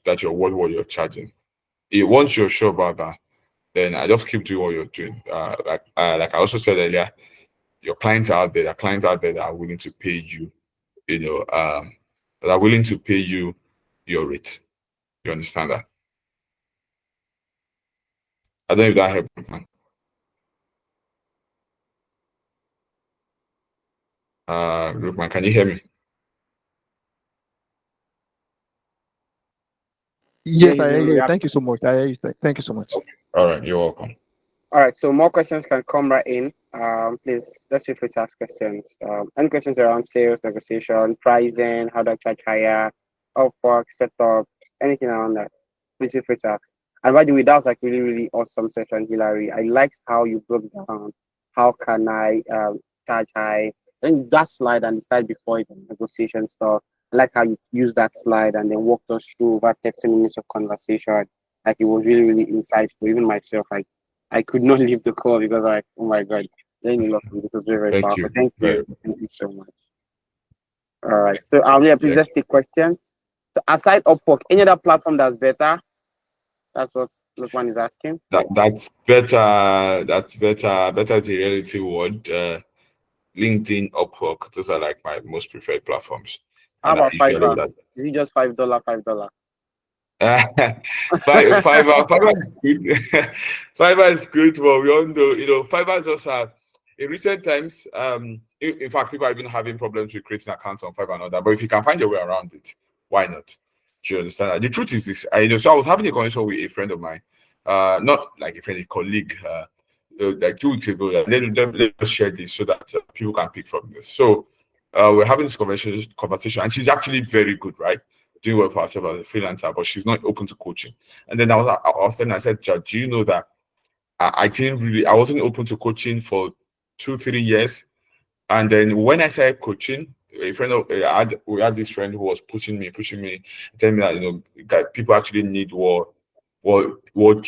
[SPEAKER 1] that you're worth what you're charging. Once you're sure about that, then I just keep doing what you're doing. Like I also said earlier, your clients are out there. There are clients out there that are willing to pay you, that are willing to pay you your rate. You understand that? I don't know if that helped, man. Look, can you hear me?
[SPEAKER 2] Yeah,
[SPEAKER 4] Yes, I
[SPEAKER 2] he's
[SPEAKER 4] hear
[SPEAKER 2] been
[SPEAKER 4] you. Thank you
[SPEAKER 2] reacting.
[SPEAKER 4] so much. I hear you. Thank you so much.
[SPEAKER 1] All right, you're welcome.
[SPEAKER 2] All right, so more questions can come right in. Please, let's feel free to ask questions. Any questions around sales, negotiation, pricing, how do I charge higher, Upwork, setup, anything around that? Please feel free to ask. And by the way, that was like really, really awesome session, Hilary. I liked how you broke down how can I charge high. Then that slide and the slide before it, the negotiation stuff. I like how you used that slide and then walked us through over 30 minutes of conversation. Like it was really, really insightful. Even myself, I could not leave the call because like, oh my god, learning a lot from this was very, very
[SPEAKER 1] Thank
[SPEAKER 2] powerful.
[SPEAKER 1] you
[SPEAKER 2] Thank
[SPEAKER 1] very
[SPEAKER 2] you.
[SPEAKER 1] much.
[SPEAKER 2] Thank you so much. All right. So yeah, please
[SPEAKER 1] Yeah,
[SPEAKER 2] let's take questions. So aside Upwork, any other platform that's better? That's what Lukman is asking.
[SPEAKER 1] that's better. That's better. Better is a relative word. LinkedIn, Upwork. Those are like my most preferred platforms.
[SPEAKER 2] How
[SPEAKER 1] And I
[SPEAKER 2] about
[SPEAKER 1] usually do
[SPEAKER 2] Fiverr?
[SPEAKER 1] that.
[SPEAKER 2] Is it just $5, $5?
[SPEAKER 1] Fiverr is good. Fiverr is good, but we all know, Fiverr just in recent times, in fact, people are even having problems with creating accounts on Fiverr and all that. But if you can find your way around it, why not? Do you understand that? The truth is this, so I was having a conversation with a friend of mine, not like a friend, a colleague, like 2 weeks ago. Like, let's share this so that people can pick from this. So we're having this conversation, and she's actually very good, right? Doing well for herself as a freelancer, but she's not open to coaching. And then I was telling her, I said, "Jad, do you know that I wasn't open to coaching for 2, 3 years. And then when I started coaching, a friend of we had this friend who was pushing me, telling me that that people actually need what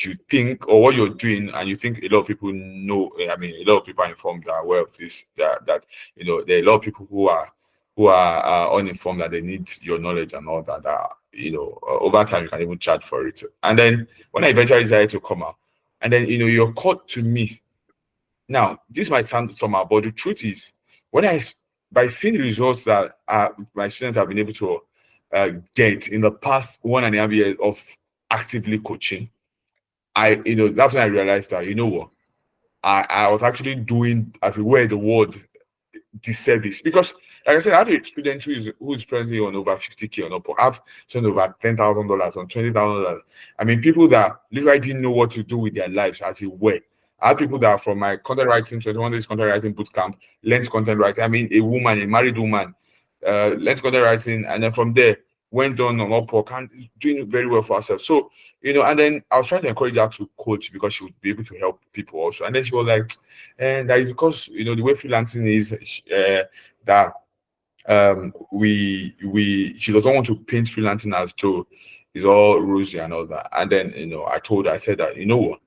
[SPEAKER 1] you think or what you're doing, and you think a lot of people know. I mean, a lot of people are informed, that are aware of this. That there are a lot of people who are uninformed, that they need your knowledge and all that. That over time you can even charge for it. And then when I eventually decided to come out, and then you're called to me. Now, this might sound somehow, but the truth is, by seeing the results that my students have been able to get in the past 1.5 years of actively coaching, that's when I realized that what, I was actually doing, as it were, the word disservice, because like I said, I have a student who is presently on over 50K on Upwork. I've spent over $10,000 on $20,000. I mean, people that literally didn't know what to do with their lives, as it were. I have people that are from my content writing 21 days content writing bootcamp, learned content writing. I mean, a married woman, learned content writing, and then from there went on Upwork and doing very well for herself. So and then I was trying to encourage her to coach, because she would be able to help people also. And then she was like, and that is because the way freelancing is, that we she doesn't want to paint freelancing as though it's all rosy and all that. And then I said that what,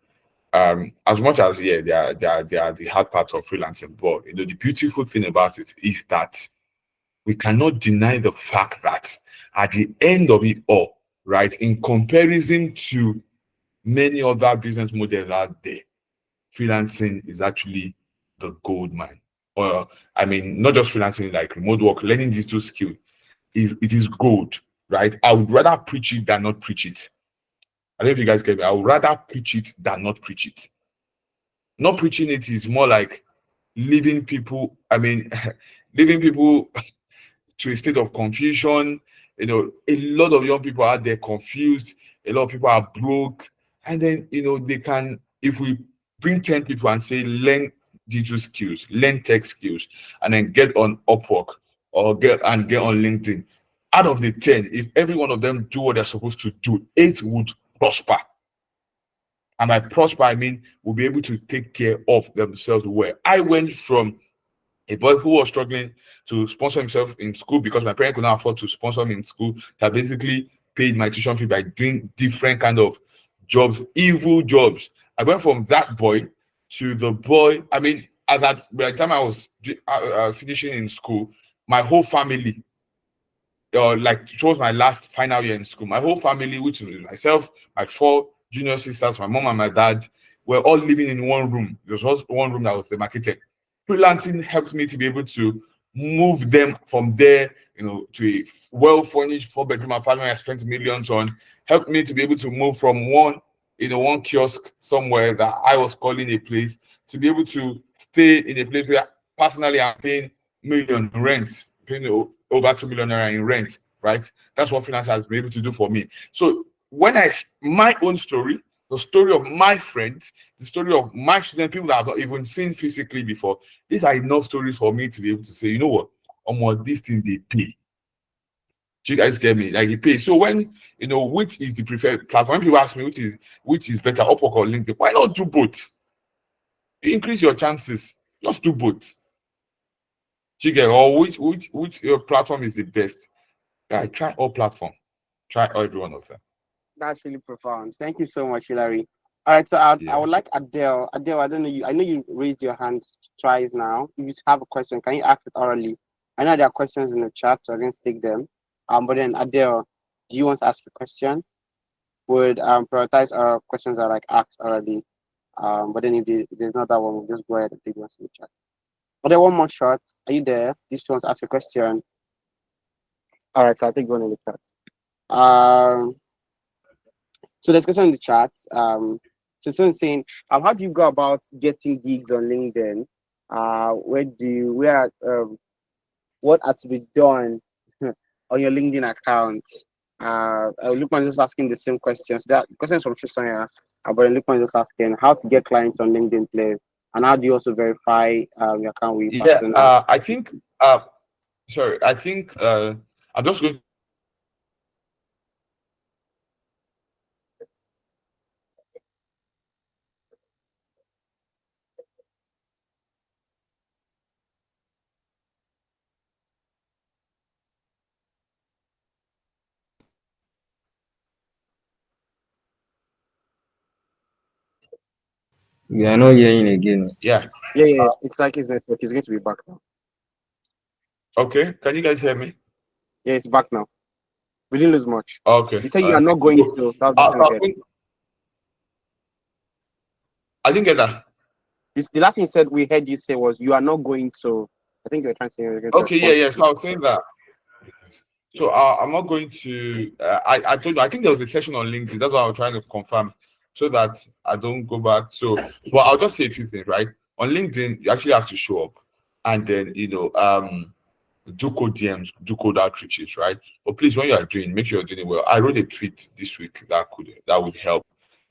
[SPEAKER 1] as much as, yeah, there are the hard parts of freelancing, but the beautiful thing about it is that we cannot deny the fact that at the end of it all, right, in comparison to many other business models out there, freelancing is actually the gold mine. Or I mean, not just freelancing, like remote work, learning digital skill it is gold, right? I would rather preach it than not preach it. I don't know if you guys get me. I would rather preach it than not preach it. Not preaching it is more like leaving people, I mean, leaving people to a state of confusion. A lot of young people out there confused. A lot of people are broke. And then, they can, if we bring 10 people and say, learn digital skills, learn tech skills, and then get on Upwork or get on LinkedIn. Out of the 10, if every one of them do what they're supposed to do, 8 would prosper. And by prosper, I mean, will be able to take care of themselves well. I went from a boy who was struggling to sponsor himself in school because my parents could not afford to sponsor him in school, that basically paid my tuition fee by doing different kind of jobs, evil jobs. I went from that boy to the boy. I mean, by the time I was finishing in school, my whole family, like it was my last final year in school, my whole family, which was myself, my 4 junior sisters, my mom and my dad, were all living in one room. There was one room that was demarcated. Freelancing helped me to be able to move them from there, to a well-furnished 4-bedroom apartment I spent millions on. Helped me to be able to move from one kiosk somewhere that I was calling a place, to be able to stay in a place where personally I'm paying million rent, paying over 2 million naira in rent, right? That's what freelance has been able to do for me. So when my own story, the story of my friends, the story of my students, people that I've not even seen physically before, these are enough stories for me to be able to say, you know what, this thing they pay. Do you guys get me? Like, it pays. So when which is the preferred platform, when people ask me which is better, Upwork or LinkedIn, why not do both? You increase your chances. Just do both. Do you get, or which platform is the best? I try all platform. Try every one of them.
[SPEAKER 2] That's really profound. Thank you so much, Hilary. All right, so I
[SPEAKER 1] Yeah.
[SPEAKER 2] would like Adele. Adele, I don't know you. I know you raised your hand twice now. If you have a question, can you ask it orally? I know there are questions in the chat, so I didn't take them. But then Adele, do you want to ask a question? Would prioritize our questions that are like asked already. But then if there's not that one, we'll just go ahead and take those in the chat. there one more shot? Are you there? You just want to ask a question? All right, so I'll take one in the chat. So there's a question in the chat. So someone's saying, how do you go about getting gigs on LinkedIn? What had to be done on your LinkedIn account? Lukman is just asking the same questions. That questions from Tristan, but Lukman is just asking how to get clients on LinkedIn, please, and how do you also verify your account with person?
[SPEAKER 1] I think sorry, I think I'm just going.
[SPEAKER 5] We are not hearing again.
[SPEAKER 1] Yeah.
[SPEAKER 2] It's like his network. He's going to be back now.
[SPEAKER 1] Okay. Can you guys hear me?
[SPEAKER 2] Yeah, it's back now. We didn't lose much.
[SPEAKER 1] Okay.
[SPEAKER 2] You said you are not going to. That's the thing.
[SPEAKER 1] I didn't get that.
[SPEAKER 2] The last thing you said we heard you say was you are not going to. I think you were trying to say.
[SPEAKER 1] Okay. Yeah. So I was saying that. So I'm not going to. I told you. I think there was a session on LinkedIn. That's what I was trying to confirm, so that I don't go back. So, but I'll just say a few things. Right on LinkedIn, you actually have to show up, and then do code DMs, do code outreaches. Right. But please, when you are doing, make sure you're doing it well. I wrote a tweet this week that would help.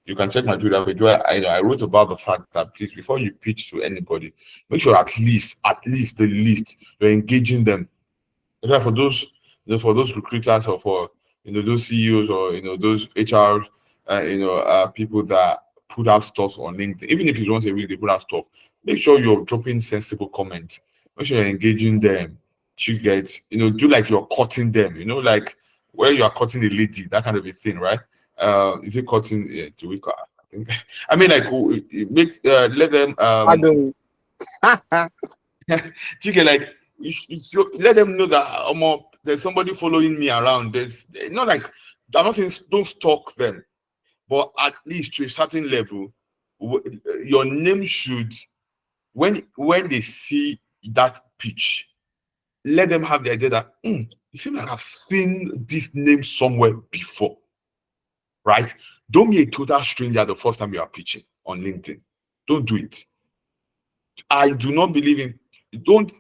[SPEAKER 1] You can check my Twitter page where I wrote about the fact that please, before you pitch to anybody, make sure at least the least you're engaging them. Okay, for those recruiters or for those CEOs or those HRs, people that put out stuff on LinkedIn, even if it's once a week they put out stuff, make sure you're dropping sensible comments. Make sure you're engaging them. You get, do like you're cutting them, like where you are cutting a lady, that kind of a thing, right? Is it cutting? Yeah, do we cut? I think. I mean, like let them. You get like let them know that there's somebody following me around. There's not like I'm not saying don't stalk them, but at least to a certain level, your name should when they see that pitch, let them have the idea that it seems like I've seen this name somewhere before, right? Don't be a total stranger the first time you are pitching on LinkedIn. Don't do it. I do not believe in. Don't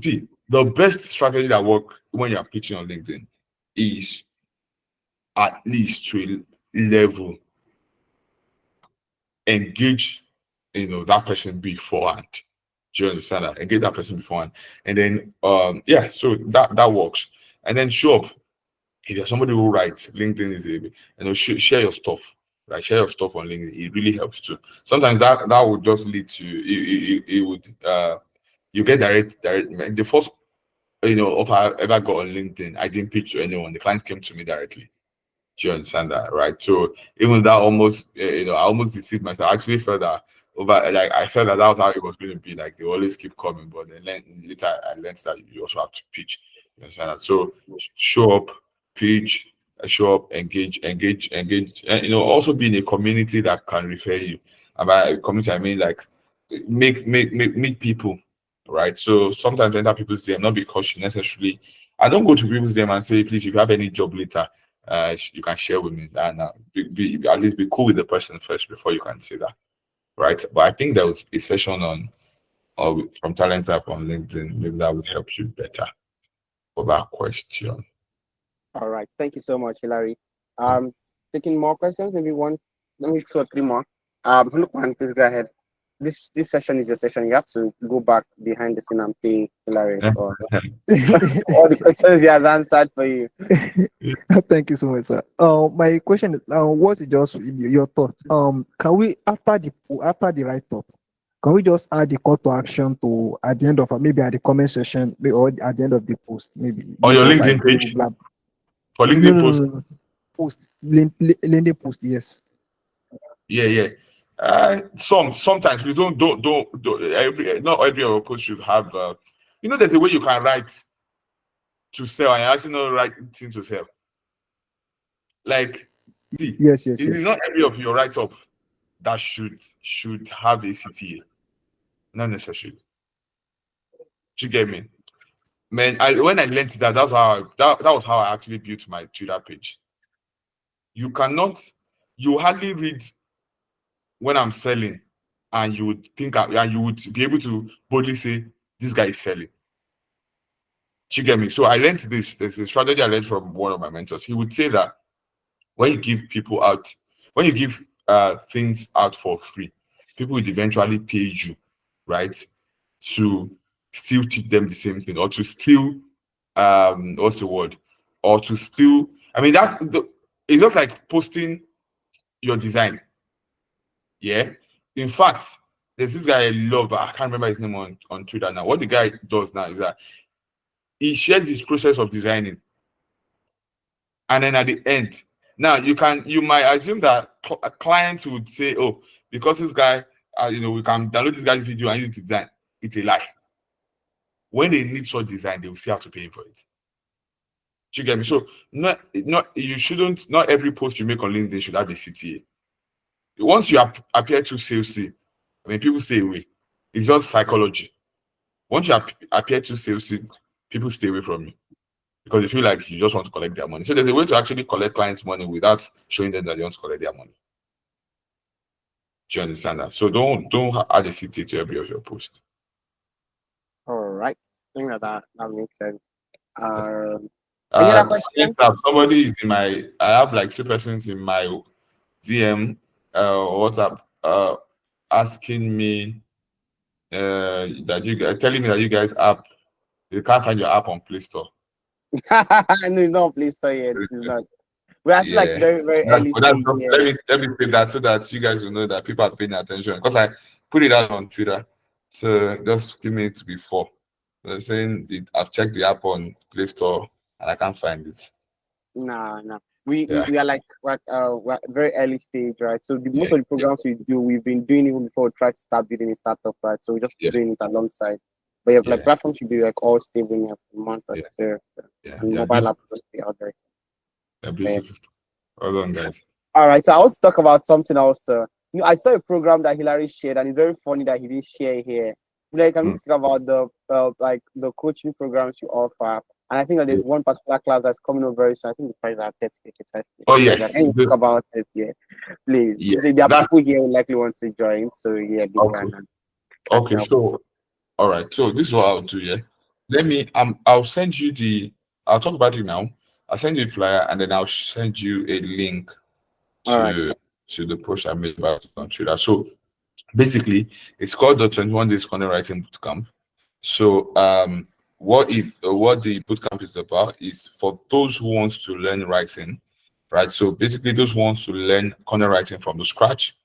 [SPEAKER 1] see the best strategy that works when you're pitching on LinkedIn is at least to a level engage that person beforehand. Do you understand that? Engage that person beforehand. And then so that works. And then show up. If you're somebody who writes, LinkedIn is share your stuff. Right, share your stuff on LinkedIn. It really helps too. Sometimes that would just lead to it would you get direct. The first offer I ever got on LinkedIn, I didn't pitch to anyone. The client came to me directly. Do you understand that, right? So even that almost, I almost deceived myself. I actually felt that I felt that was how it was going to be. Like they always keep coming, but then later I learned that you also have to pitch. You understand that? So show up, pitch, show up, engage, and also be in a community that can refer you. And by community, I mean like meet people, right? So sometimes enter people's DM, not because you necessarily. I don't go to people's DM and say, please, if you have any job later, you can share with me. And at least be cool with the person first before you can say that, right? But I think there was a session on from Talent App on LinkedIn. Maybe that would help you better for that question.
[SPEAKER 2] All right, thank you so much, Hilary. Taking more questions, maybe one, let me 2 or 3 more. Look, man, please go ahead. This session is your session. You have to go back behind the scene and pay Hilary for all the questions he has answered for you.
[SPEAKER 4] Thank you so much, sir. My question is, what's just your thought? Can we after the write-up, can we just add the call to action to at the end of maybe at the comment section or at the end of the post, maybe
[SPEAKER 1] On your LinkedIn page? For LinkedIn post?
[SPEAKER 4] No. Post LinkedIn post, yes.
[SPEAKER 1] Yeah. Sometimes we don't not every of our post should have there's a way you can write to sell and actually not writing to sell. Like see,
[SPEAKER 4] Yes.
[SPEAKER 1] it is not every of your write-up that should have a CTA. Not necessarily. Do you get me? Man, when I learned that, that was how I actually built my Twitter page. You hardly read when I'm selling, and you would think, and you would be able to boldly say, this guy is selling. Do you get me? So I learned this. There's a strategy I learned from one of my mentors. He would say that when you give people out, when you give things out for free, people will eventually pay you, right? To still teach them the same thing, or to still what's the word? Or to still, I mean, it's just like posting your design. Yeah. In fact, there's this guy I love, I can't remember his name on Twitter now. What the guy does now is that he shares his process of designing. And then at the end, now you might assume that clients would say, oh, because this guy, we can download this guy's video and use it to design. It's a lie. When they need such design, they will still have to pay for it. Do you get me? So not every post you make on LinkedIn should have a CTA. Once you appear too salesy, I mean, people stay away. It's just psychology. Once you appear too salesy, people stay away from you because they feel like you just want to collect their money. So there's a way to actually collect clients' money without showing them that you want to collect their money. Do you understand that? So don't add a CTA to every of your posts.
[SPEAKER 2] All right. I think that makes sense. Any other questions?
[SPEAKER 1] Somebody is I have like 2 persons in my DM WhatsApp asking me that telling me that you guys you can't find your app on Play Store.
[SPEAKER 2] No, it's not Play Store yet. It's not. We're actually like very, very early stage.
[SPEAKER 1] Let me say that so that you guys will know that people are paying attention, because I put it out on Twitter. So just give me to before. They're saying I've checked the app on Play Store and I can't find it.
[SPEAKER 2] No. We are like we're very early stage, right? So most of the programs we do, we've been doing even before we try to start building a startup, right? So we're just doing it alongside. But yeah, like platforms should be like all stable in a month or two. Mobile apps will be out there.
[SPEAKER 1] Yeah, beautiful. Well done, guys.
[SPEAKER 2] All right, so I want to talk about something else. I saw a program that Hilary shared, and it's very funny that he didn't share here. Like, I'm just talking about the coaching programs you offer, and I think that there's one particular class that's coming over very soon. I think the price are 30.
[SPEAKER 1] Oh yes,
[SPEAKER 2] can you talk about it? Yeah, please.
[SPEAKER 1] Yeah.
[SPEAKER 2] There are people here who likely want to join, so yeah, they can.
[SPEAKER 1] Okay, so all right, so this is what I'll do. Yeah, let me. I'll send you I'll talk about it now. I'll send you a flyer, and then I'll send you a link to the post I made about on Twitter. So basically, it's called the 21 Days Content Writing Bootcamp. So what the bootcamp is about is for those who want to learn writing, right? So basically, those who want to learn content writing from the scratch,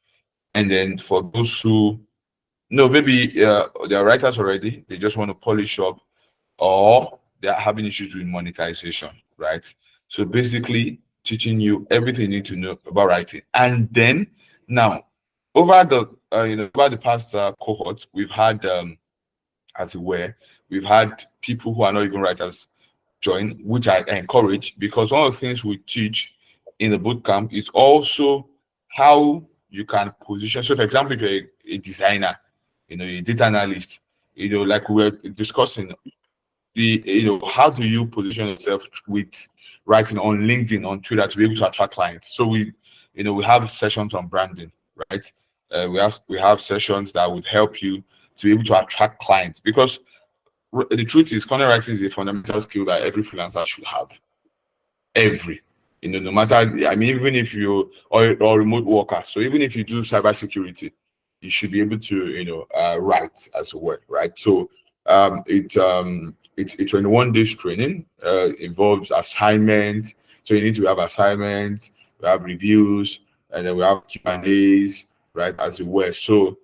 [SPEAKER 1] and then for those who maybe they are writers already, they just want to polish up, or they are having issues with monetization, right? So basically, teaching you everything you need to know about writing. And then now, over the past cohort, we've had as it were, we've had people who are not even writers join, which I encourage, because one of the things we teach in the bootcamp is also how you can position. So for example, if you're a designer, a data analyst, like we were discussing, how do you position yourself with writing on LinkedIn, on Twitter, to be able to attract clients? So we have sessions on branding, right? We have sessions that would help you to be able to attract clients, because the truth is, content writing is a fundamental skill that every freelancer should have. No matter, I mean, even if you or remote worker, so even if you do cybersecurity, you should be able to write as well, right? So it's a 21 days training, involves assignment. So you need to have assignments, we have reviews, and then we have Q&As, right, as well. So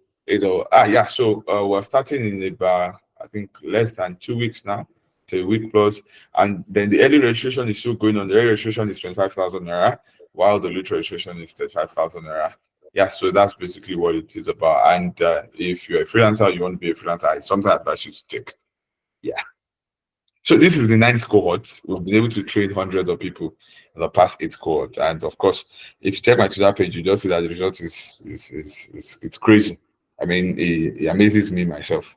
[SPEAKER 1] so we're starting in about, I think, less than 2 weeks now, to a week plus, and then the early registration is still going on. The early registration is 25,000 naira, while the late registration is 35,000 naira. Yeah, so that's basically what it is about. And if you're a freelancer, you want to be a freelancer, it's something I advise you to take. Yeah. So this is the 9th cohort. We've been able to train hundreds of people in the past 8 cohorts, and of course, if you check my Twitter page, you just see that the result is it's crazy. I mean, it amazes me myself.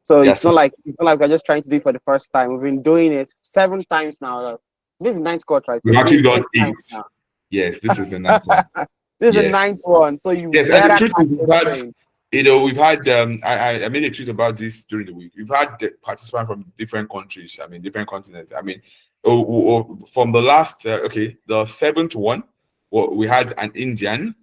[SPEAKER 2] So
[SPEAKER 1] Yeah,
[SPEAKER 2] it's
[SPEAKER 1] so
[SPEAKER 2] not like we're just trying to do it for the first time. We've been doing it 7 times now. This is ninth court, right? So
[SPEAKER 1] we've
[SPEAKER 2] we're doing
[SPEAKER 1] actually
[SPEAKER 2] it
[SPEAKER 1] done
[SPEAKER 2] 8 times
[SPEAKER 1] 8. Yes, this is the ninth one.
[SPEAKER 2] This is the
[SPEAKER 1] Yes.
[SPEAKER 2] ninth one. So you
[SPEAKER 1] Yes, and the
[SPEAKER 2] better
[SPEAKER 1] truth
[SPEAKER 2] catch
[SPEAKER 1] is,
[SPEAKER 2] this train.
[SPEAKER 1] we've had I made a tweet about this during the week. We've had the participants from different countries, I mean different continents. I mean, from the last the 7th one, well, we had an Indian,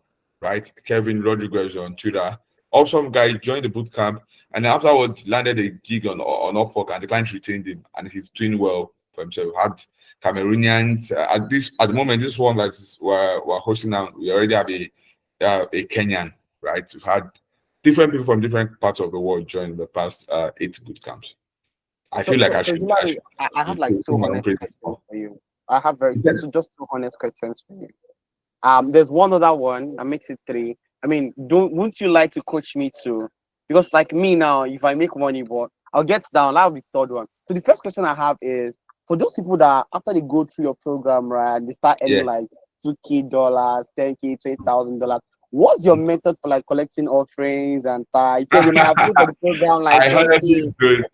[SPEAKER 1] right? Kevin Rodriguez on Twitter. Awesome guy joined the boot camp and afterwards landed a gig on Upwork and the client retained him and he's doing well for himself. We had Cameroonians at the moment. This one that we're hosting now, we already have a Kenyan, right? We've had different people from different parts of the world join the past 8 boot camps. I feel like
[SPEAKER 2] So Hilary, I have like
[SPEAKER 1] should
[SPEAKER 2] two
[SPEAKER 1] put my own
[SPEAKER 2] honest
[SPEAKER 1] praise
[SPEAKER 2] questions
[SPEAKER 1] on.
[SPEAKER 2] for you. I have
[SPEAKER 1] Yeah.
[SPEAKER 2] just two honest questions for you. There's one other one that makes it three. I mean, wouldn't you like to coach me too? Because like me now, if I make money, but I'll get down. That'll be the third one. So the first question I have is for those people that after they go through your program, right, they start earning
[SPEAKER 1] Yeah.
[SPEAKER 2] like $2,000, $10K, $20,000. What's your method for like collecting offerings and tithes? So they might have paid for the program like
[SPEAKER 1] I honestly
[SPEAKER 2] 10K.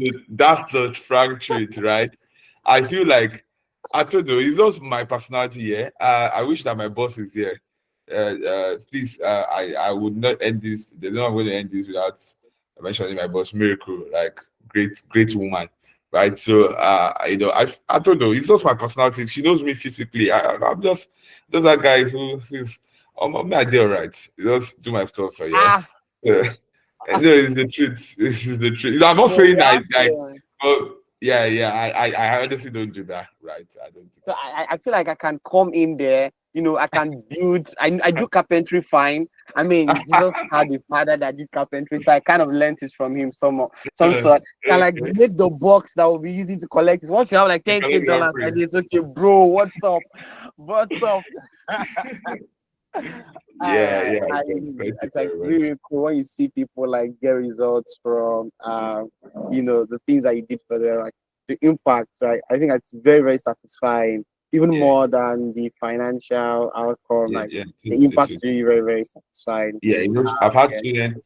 [SPEAKER 1] do. That's the frank truth, right? I feel like I told you it's just my personality here. I wish that my boss is here. Please, I would not end this. There's no way to end this without mentioning my boss, Miracle, like great woman, right? So, I told you it's just my personality. She knows me physically. I'm just that guy who's I'm my deal, right? Just do my stuff, yeah.
[SPEAKER 2] Ah,
[SPEAKER 1] Yeah. No, it's the truth. This is the truth. I'm not
[SPEAKER 2] no,
[SPEAKER 1] saying
[SPEAKER 2] you
[SPEAKER 1] that
[SPEAKER 2] have to.
[SPEAKER 1] oh, yeah. I honestly don't do that, right? I don't do
[SPEAKER 2] So I feel like I can come in there, I can build. I do carpentry fine. I mean, Jesus had a father that did carpentry, so I kind of learned it from him some
[SPEAKER 1] that.
[SPEAKER 2] sort. Can like make the box that will be using to collect. Once you have like $10K, and it's okay, bro. What's up? What's up?
[SPEAKER 1] Yeah.
[SPEAKER 2] It's like
[SPEAKER 1] Very much.
[SPEAKER 2] really cool when you see people like get results from the things that you did for them, like the impact, right? I think that's very, very satisfying, even
[SPEAKER 1] Yeah,
[SPEAKER 2] more than the financial outcome. Like
[SPEAKER 1] yeah.
[SPEAKER 2] the impact
[SPEAKER 1] It
[SPEAKER 2] is
[SPEAKER 1] is.
[SPEAKER 2] really very, very satisfying.
[SPEAKER 1] Yeah, I've had
[SPEAKER 2] Yeah.
[SPEAKER 1] students.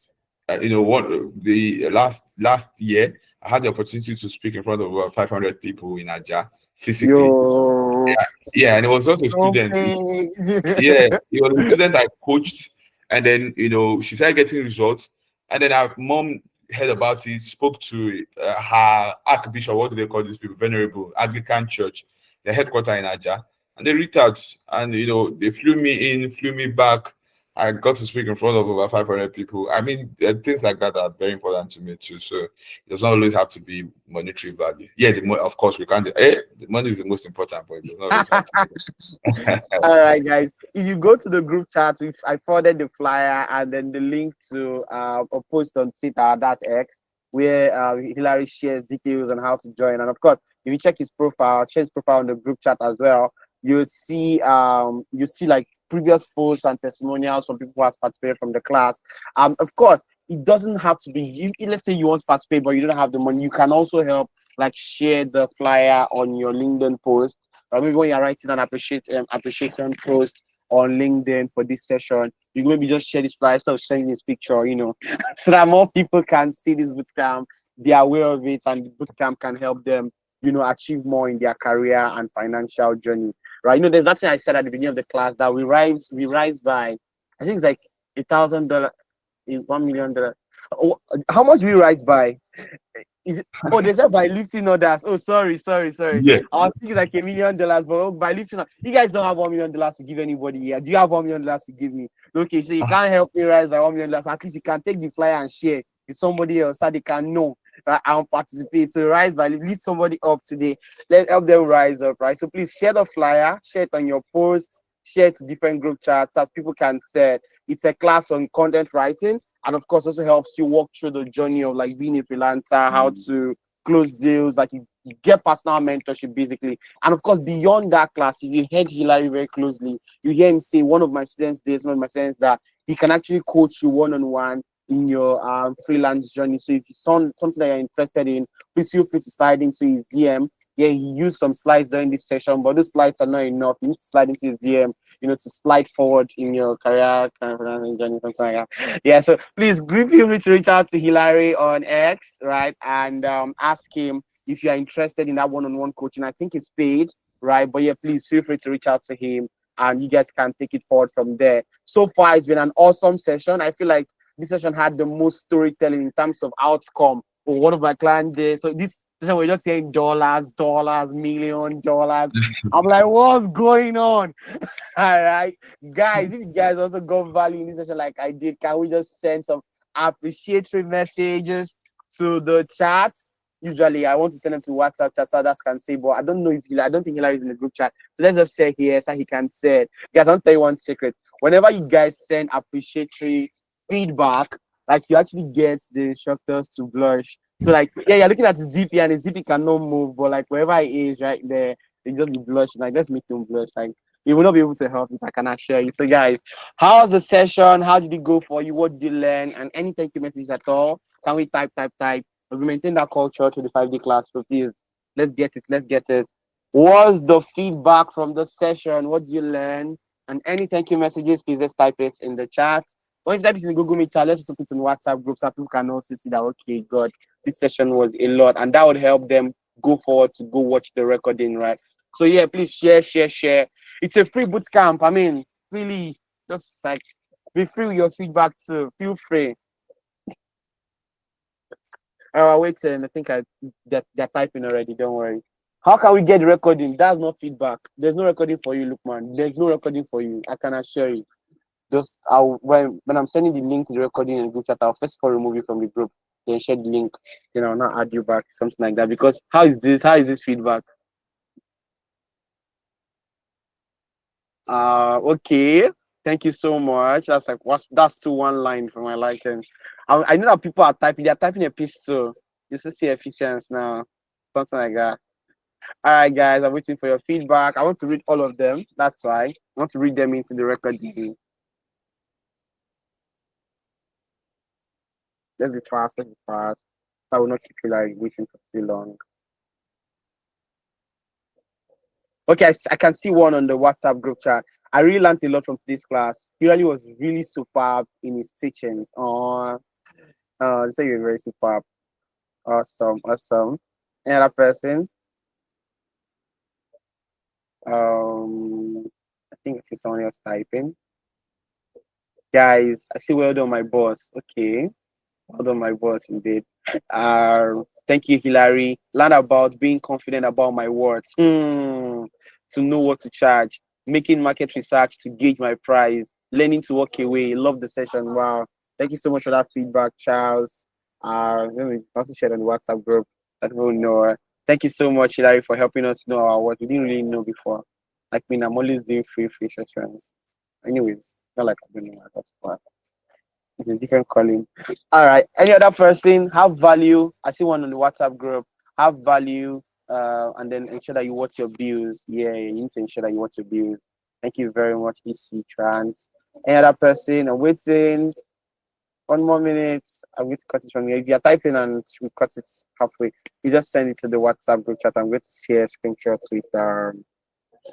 [SPEAKER 1] What the last year, I had the opportunity to speak in front of over 500 people in Aja physically.
[SPEAKER 2] Yo,
[SPEAKER 1] Yeah, and it was just a student.
[SPEAKER 2] something.
[SPEAKER 1] Yeah, it was a student I coached, and then she started getting results, and then her mom heard about it, spoke to her archbishop. What do they call these people? Venerable Anglican Church, the headquarters in Aja, and they reached out, and they flew me in, flew me back. I got to speak in front of over 500 people. I mean, things like that are very important to me too. So it does not always have to be monetary value. Yeah, of course we can't. The money is the most important, but it does not always have to be.
[SPEAKER 2] All right, guys. If you go to the group chat, I forwarded the flyer and then the link to a post on Twitter, that's X, where Hilary shares details on how to join. And of course, if you check his profile, share his profile on the group chat as well, you'll see like previous posts and testimonials from people who has participated from the class. Of course, it doesn't have to be you. Let's say you want to participate, but you don't have the money. You can also help like share the flyer on your LinkedIn post. Or maybe when you're writing an appreciation post on LinkedIn for this session, you maybe just share this flyer instead of sharing this picture, so that more people can see this bootcamp, be aware of it, and the bootcamp can help them, achieve more in their career and financial journey. Right? There's that thing I said at the beginning of the class that we rise by, I think it's like $1,000 in $1 million. How much we rise by? They said by lifting others. Oh, sorry.
[SPEAKER 1] Yeah.
[SPEAKER 2] I was thinking like $1 million, but by lifting, you guys don't have $1 million to give anybody here. Do you have $1 million to give me? Okay, so you can't help me rise by $1 million. At least you can take the flyer and share with somebody else so they can know that I participate. So rise by lift somebody up today. Let's help them rise up, right? So please share the flyer, share it on your post, share it to different group chats as people can see. It's a class on content writing. And of course, also helps you walk through the journey of like being a freelancer, how to close deals, like you get personal mentorship basically. And of course, beyond that class, if you heard Hilary very closely, you hear him say one of my students that he can actually coach you one-on-one in your freelance journey. So if it's something that you're interested in, please feel free to slide into his DM. Yeah, he used some slides during this session, but those slides are not enough. You need to slide into his DM. to slide forward in your career kind of journey, something like that. Yeah, so please feel free to reach out to Hilary on X, right, and ask him if you are interested in that one-on-one coaching. I think it's paid, right? But yeah, please feel free to reach out to him, and you guys can take it forward from there. So far, it's been an awesome session. I feel like this session had the most storytelling in terms of outcome for one of my clients did. So this session we're just saying dollars, $1,000,000. I'm like, what's going on? All right, guys. If you guys also got value in this session like I did, can we just send some appreciatory messages to the chat? Usually, I want to send them to WhatsApp chat so others can say, but I don't know if I don't think Hilary is in the group chat. So let's just say here so he can say it. Guys, I'll tell you one secret. Whenever you guys send appreciatory feedback, like you actually get the instructors to blush. So like, yeah, you're looking at his DP and his DP cannot move, but like wherever he is right there, they just be blushing. Like, let's make him blush. Like, he will not be able to help if I cannot share you. So guys, how's the session? How did it go for you? What did you learn? And any thank you messages at all? Can we type? We maintain that culture to the 5-day class. So please, let's get it. What's the feedback from the session? What did you learn? And any thank you messages, please just type it in the chat. Or if that is in the Google Meet chat, let's just put it in WhatsApp group so people can also see that, okay, God, this session was a lot. And that would help them go forward to go watch the recording, right? So yeah, please share. It's a free boot camp. I mean, really, just like be free with your feedback too. Feel free. Waiting. I think they're typing already. Don't worry. How can we get the recording? That's not feedback. There's no recording for you, Lukman. There's no recording for you. I can assure you. Just when I'm sending the link to the recording in the group chat, I'll first of all remove you from the group, then share the link, then I'll not add you back, something like that. Because how is this feedback? Okay. Thank you so much. That's like that's 1 line for my liking. I know that people are typing, they're typing a piece too. You should see efficiency now. Something like that. All right, guys, I'm waiting for your feedback. I want to read all of them. That's why I want to read them into the recording. Let's be fast. I will not keep you like waiting for too long. Okay, I can see one on the WhatsApp group chat. I really learned a lot from today's class. He really was really superb in his teachings. They say you're very superb. Awesome. Any other person? I think I see someone else typing. Guys, I see well done, my boss. Okay. Well done, my boss, indeed. Thank you, Hilary. Learn about being confident about my words. To know what to charge. Making market research to gauge my price. Learning to walk away. Love the session. Wow. Thank you so much for that feedback, Charles. Let me also share on the WhatsApp group that people know. Thank you so much, Hilary, for helping us know our work. We didn't really know before. Like me, I'm always doing free sessions. Anyways, not like I'm doing that. That's fine. It's a different calling. All right. Any other person have value? I see one on the WhatsApp group. Have value, and then ensure that you watch your bills. Yeah, you need to ensure that you watch your bills. Thank you very much, EC Trans. Any other person? I'm waiting. 1 more minute. I'm going to cut it from here. If you're typing and we cut it halfway, you just send it to the WhatsApp group chat. I'm going to share screenshots with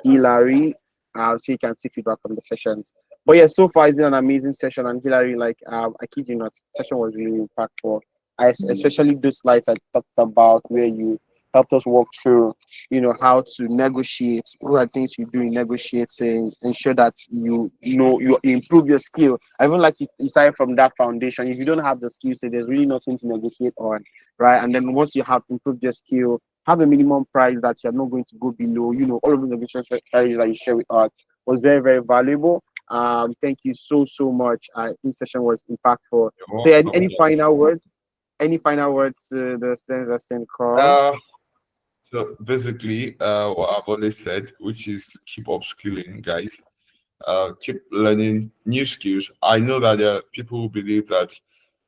[SPEAKER 2] Hilary. So you can see feedback from the sessions. But yeah, so far it's been an amazing session. And Hilary, like I kid you not, the session was really impactful. Especially those slides I talked about where you helped us walk through, how to negotiate, what are things you do in negotiating, ensure that you improve your skill. I even like you started from that foundation. If you don't have the skill, so there's really nothing to negotiate on, right? And then once you have improved your skill, have a minimum price that you're not going to go below. All of the negotiation strategies that you share with us was very, very valuable. Thank you so much. This session was impactful. So yeah, any final words? Any final words to the students that sent call?
[SPEAKER 1] So basically, what I've always said, which is keep upskilling, guys. Keep learning new skills. I know that there are people who believe that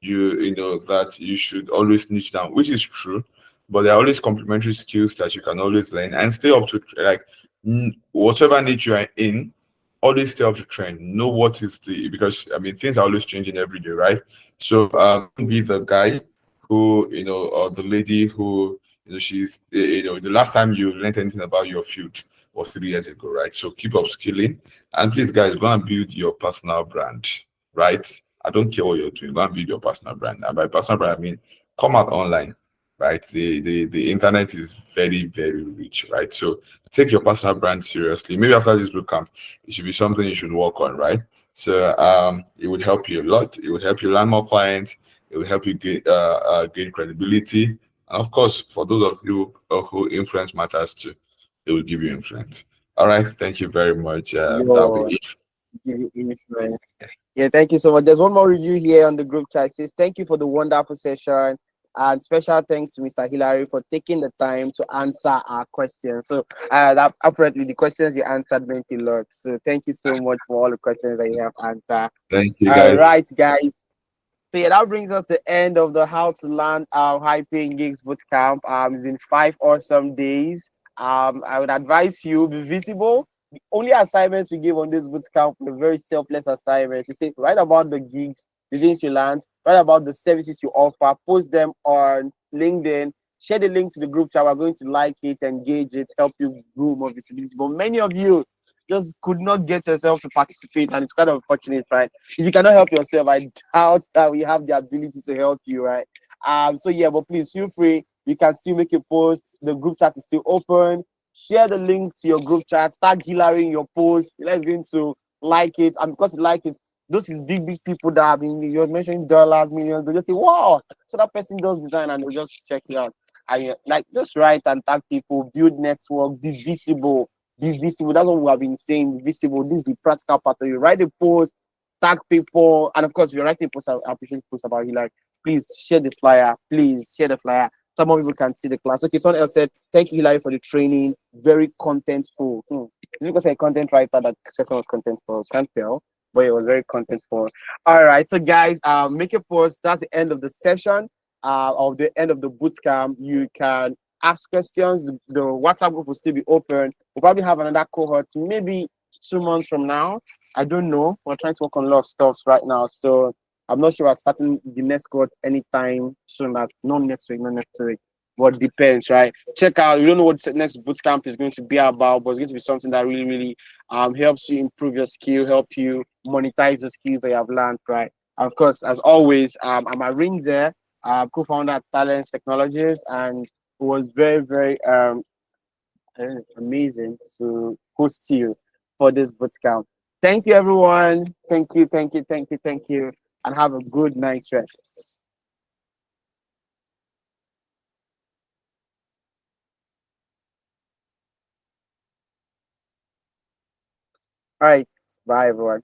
[SPEAKER 1] that you should always niche down, which is true, but there are always complementary skills that you can always learn and stay up to whatever niche you are in. Always stay up to trend. Know what is because things are always changing every day, right? So don't be the guy who or the lady who she's the last time you learned anything about your field or 3 years ago, right? So keep upskilling, and please, guys, go and build your personal brand, right? I don't care what you're doing, go and build your personal brand. And by personal brand, I mean come out online, right? The internet is very, very rich, right? So take your personal brand seriously. Maybe after this boot camp, it should be something you should work on, right? So it would help you a lot. It would help you land more clients. It will help you gain credibility. And of course, for those of you who influence matters too, it will give you influence. All right. Thank you very much. That'll
[SPEAKER 2] Yo,
[SPEAKER 1] be it.
[SPEAKER 2] give you influence. Yeah, thank you so much. There's one more review here on the group chat. It says, thank you for the wonderful session. And special thanks to Mr. Hillary for taking the time to answer our questions. So, that apparently the questions you answered meant a lot. So, thank you so much for all the questions that you have answered.
[SPEAKER 1] Thank you,
[SPEAKER 2] All
[SPEAKER 1] guys.
[SPEAKER 2] right, guys. So yeah, that brings us to the end of the How to Land High Paying Gigs Bootcamp. It's been 5 awesome days. I would advise you be visible. The only assignments we give on this bootcamp are very selfless assignments. You say write about the gigs, the things you learn, write about the services you offer, post them on LinkedIn, share the link to the group chat. We're going to like it, engage it, help you grow more visibility. But many of you just could not get yourself to participate, and it's kind of unfortunate, right? If you cannot help yourself, I doubt that we have the ability to help you, right? So yeah, but please feel free. You can still make a post. The group chat is still open. Share the link to your group chat. Tag Hillary in your post. Let's going to like it, and because you like it, those is big people that have been you're mentioning dollars, millions. They just say, "Wow!" So that person does design, and they just check it out. And like just write and tag people, build network, be visible. Be visible. That's what we have been saying. Visible. This is the practical part of you. Write a post, tag people, and of course, if you're writing a post, I appreciate posts about you. Like, please share the flyer. Please share the flyer. Some more people can see the class. Okay, someone else said, "Thank you, Hilary, for the training. Very contentful." Is it because I'm a content writer that session was contentful? Can't tell, but it was very contentful. All right, so guys, make a post. That's the end of the session. Of the end of the boot camp, you can ask questions. The WhatsApp group will still be open. We'll probably have another cohort maybe 2 months from now. I don't know. We're trying to work on a lot of stuff right now. So I'm not sure we're starting the next cohort anytime soon. That's not next week, not next week. But it depends, right? Check out. We don't know what the next boot camp is going to be about, but it's going to be something that really, really helps you improve your skill, help you monetize the skills that you have learned, right? And of course, as always, I'm Arinze, co-founder at Talents Technologies, and it was very, very amazing to host you for this bootcamp. Thank you, everyone. Thank you, thank you, thank you, thank you, and have a good night's rest. All right, bye, everyone.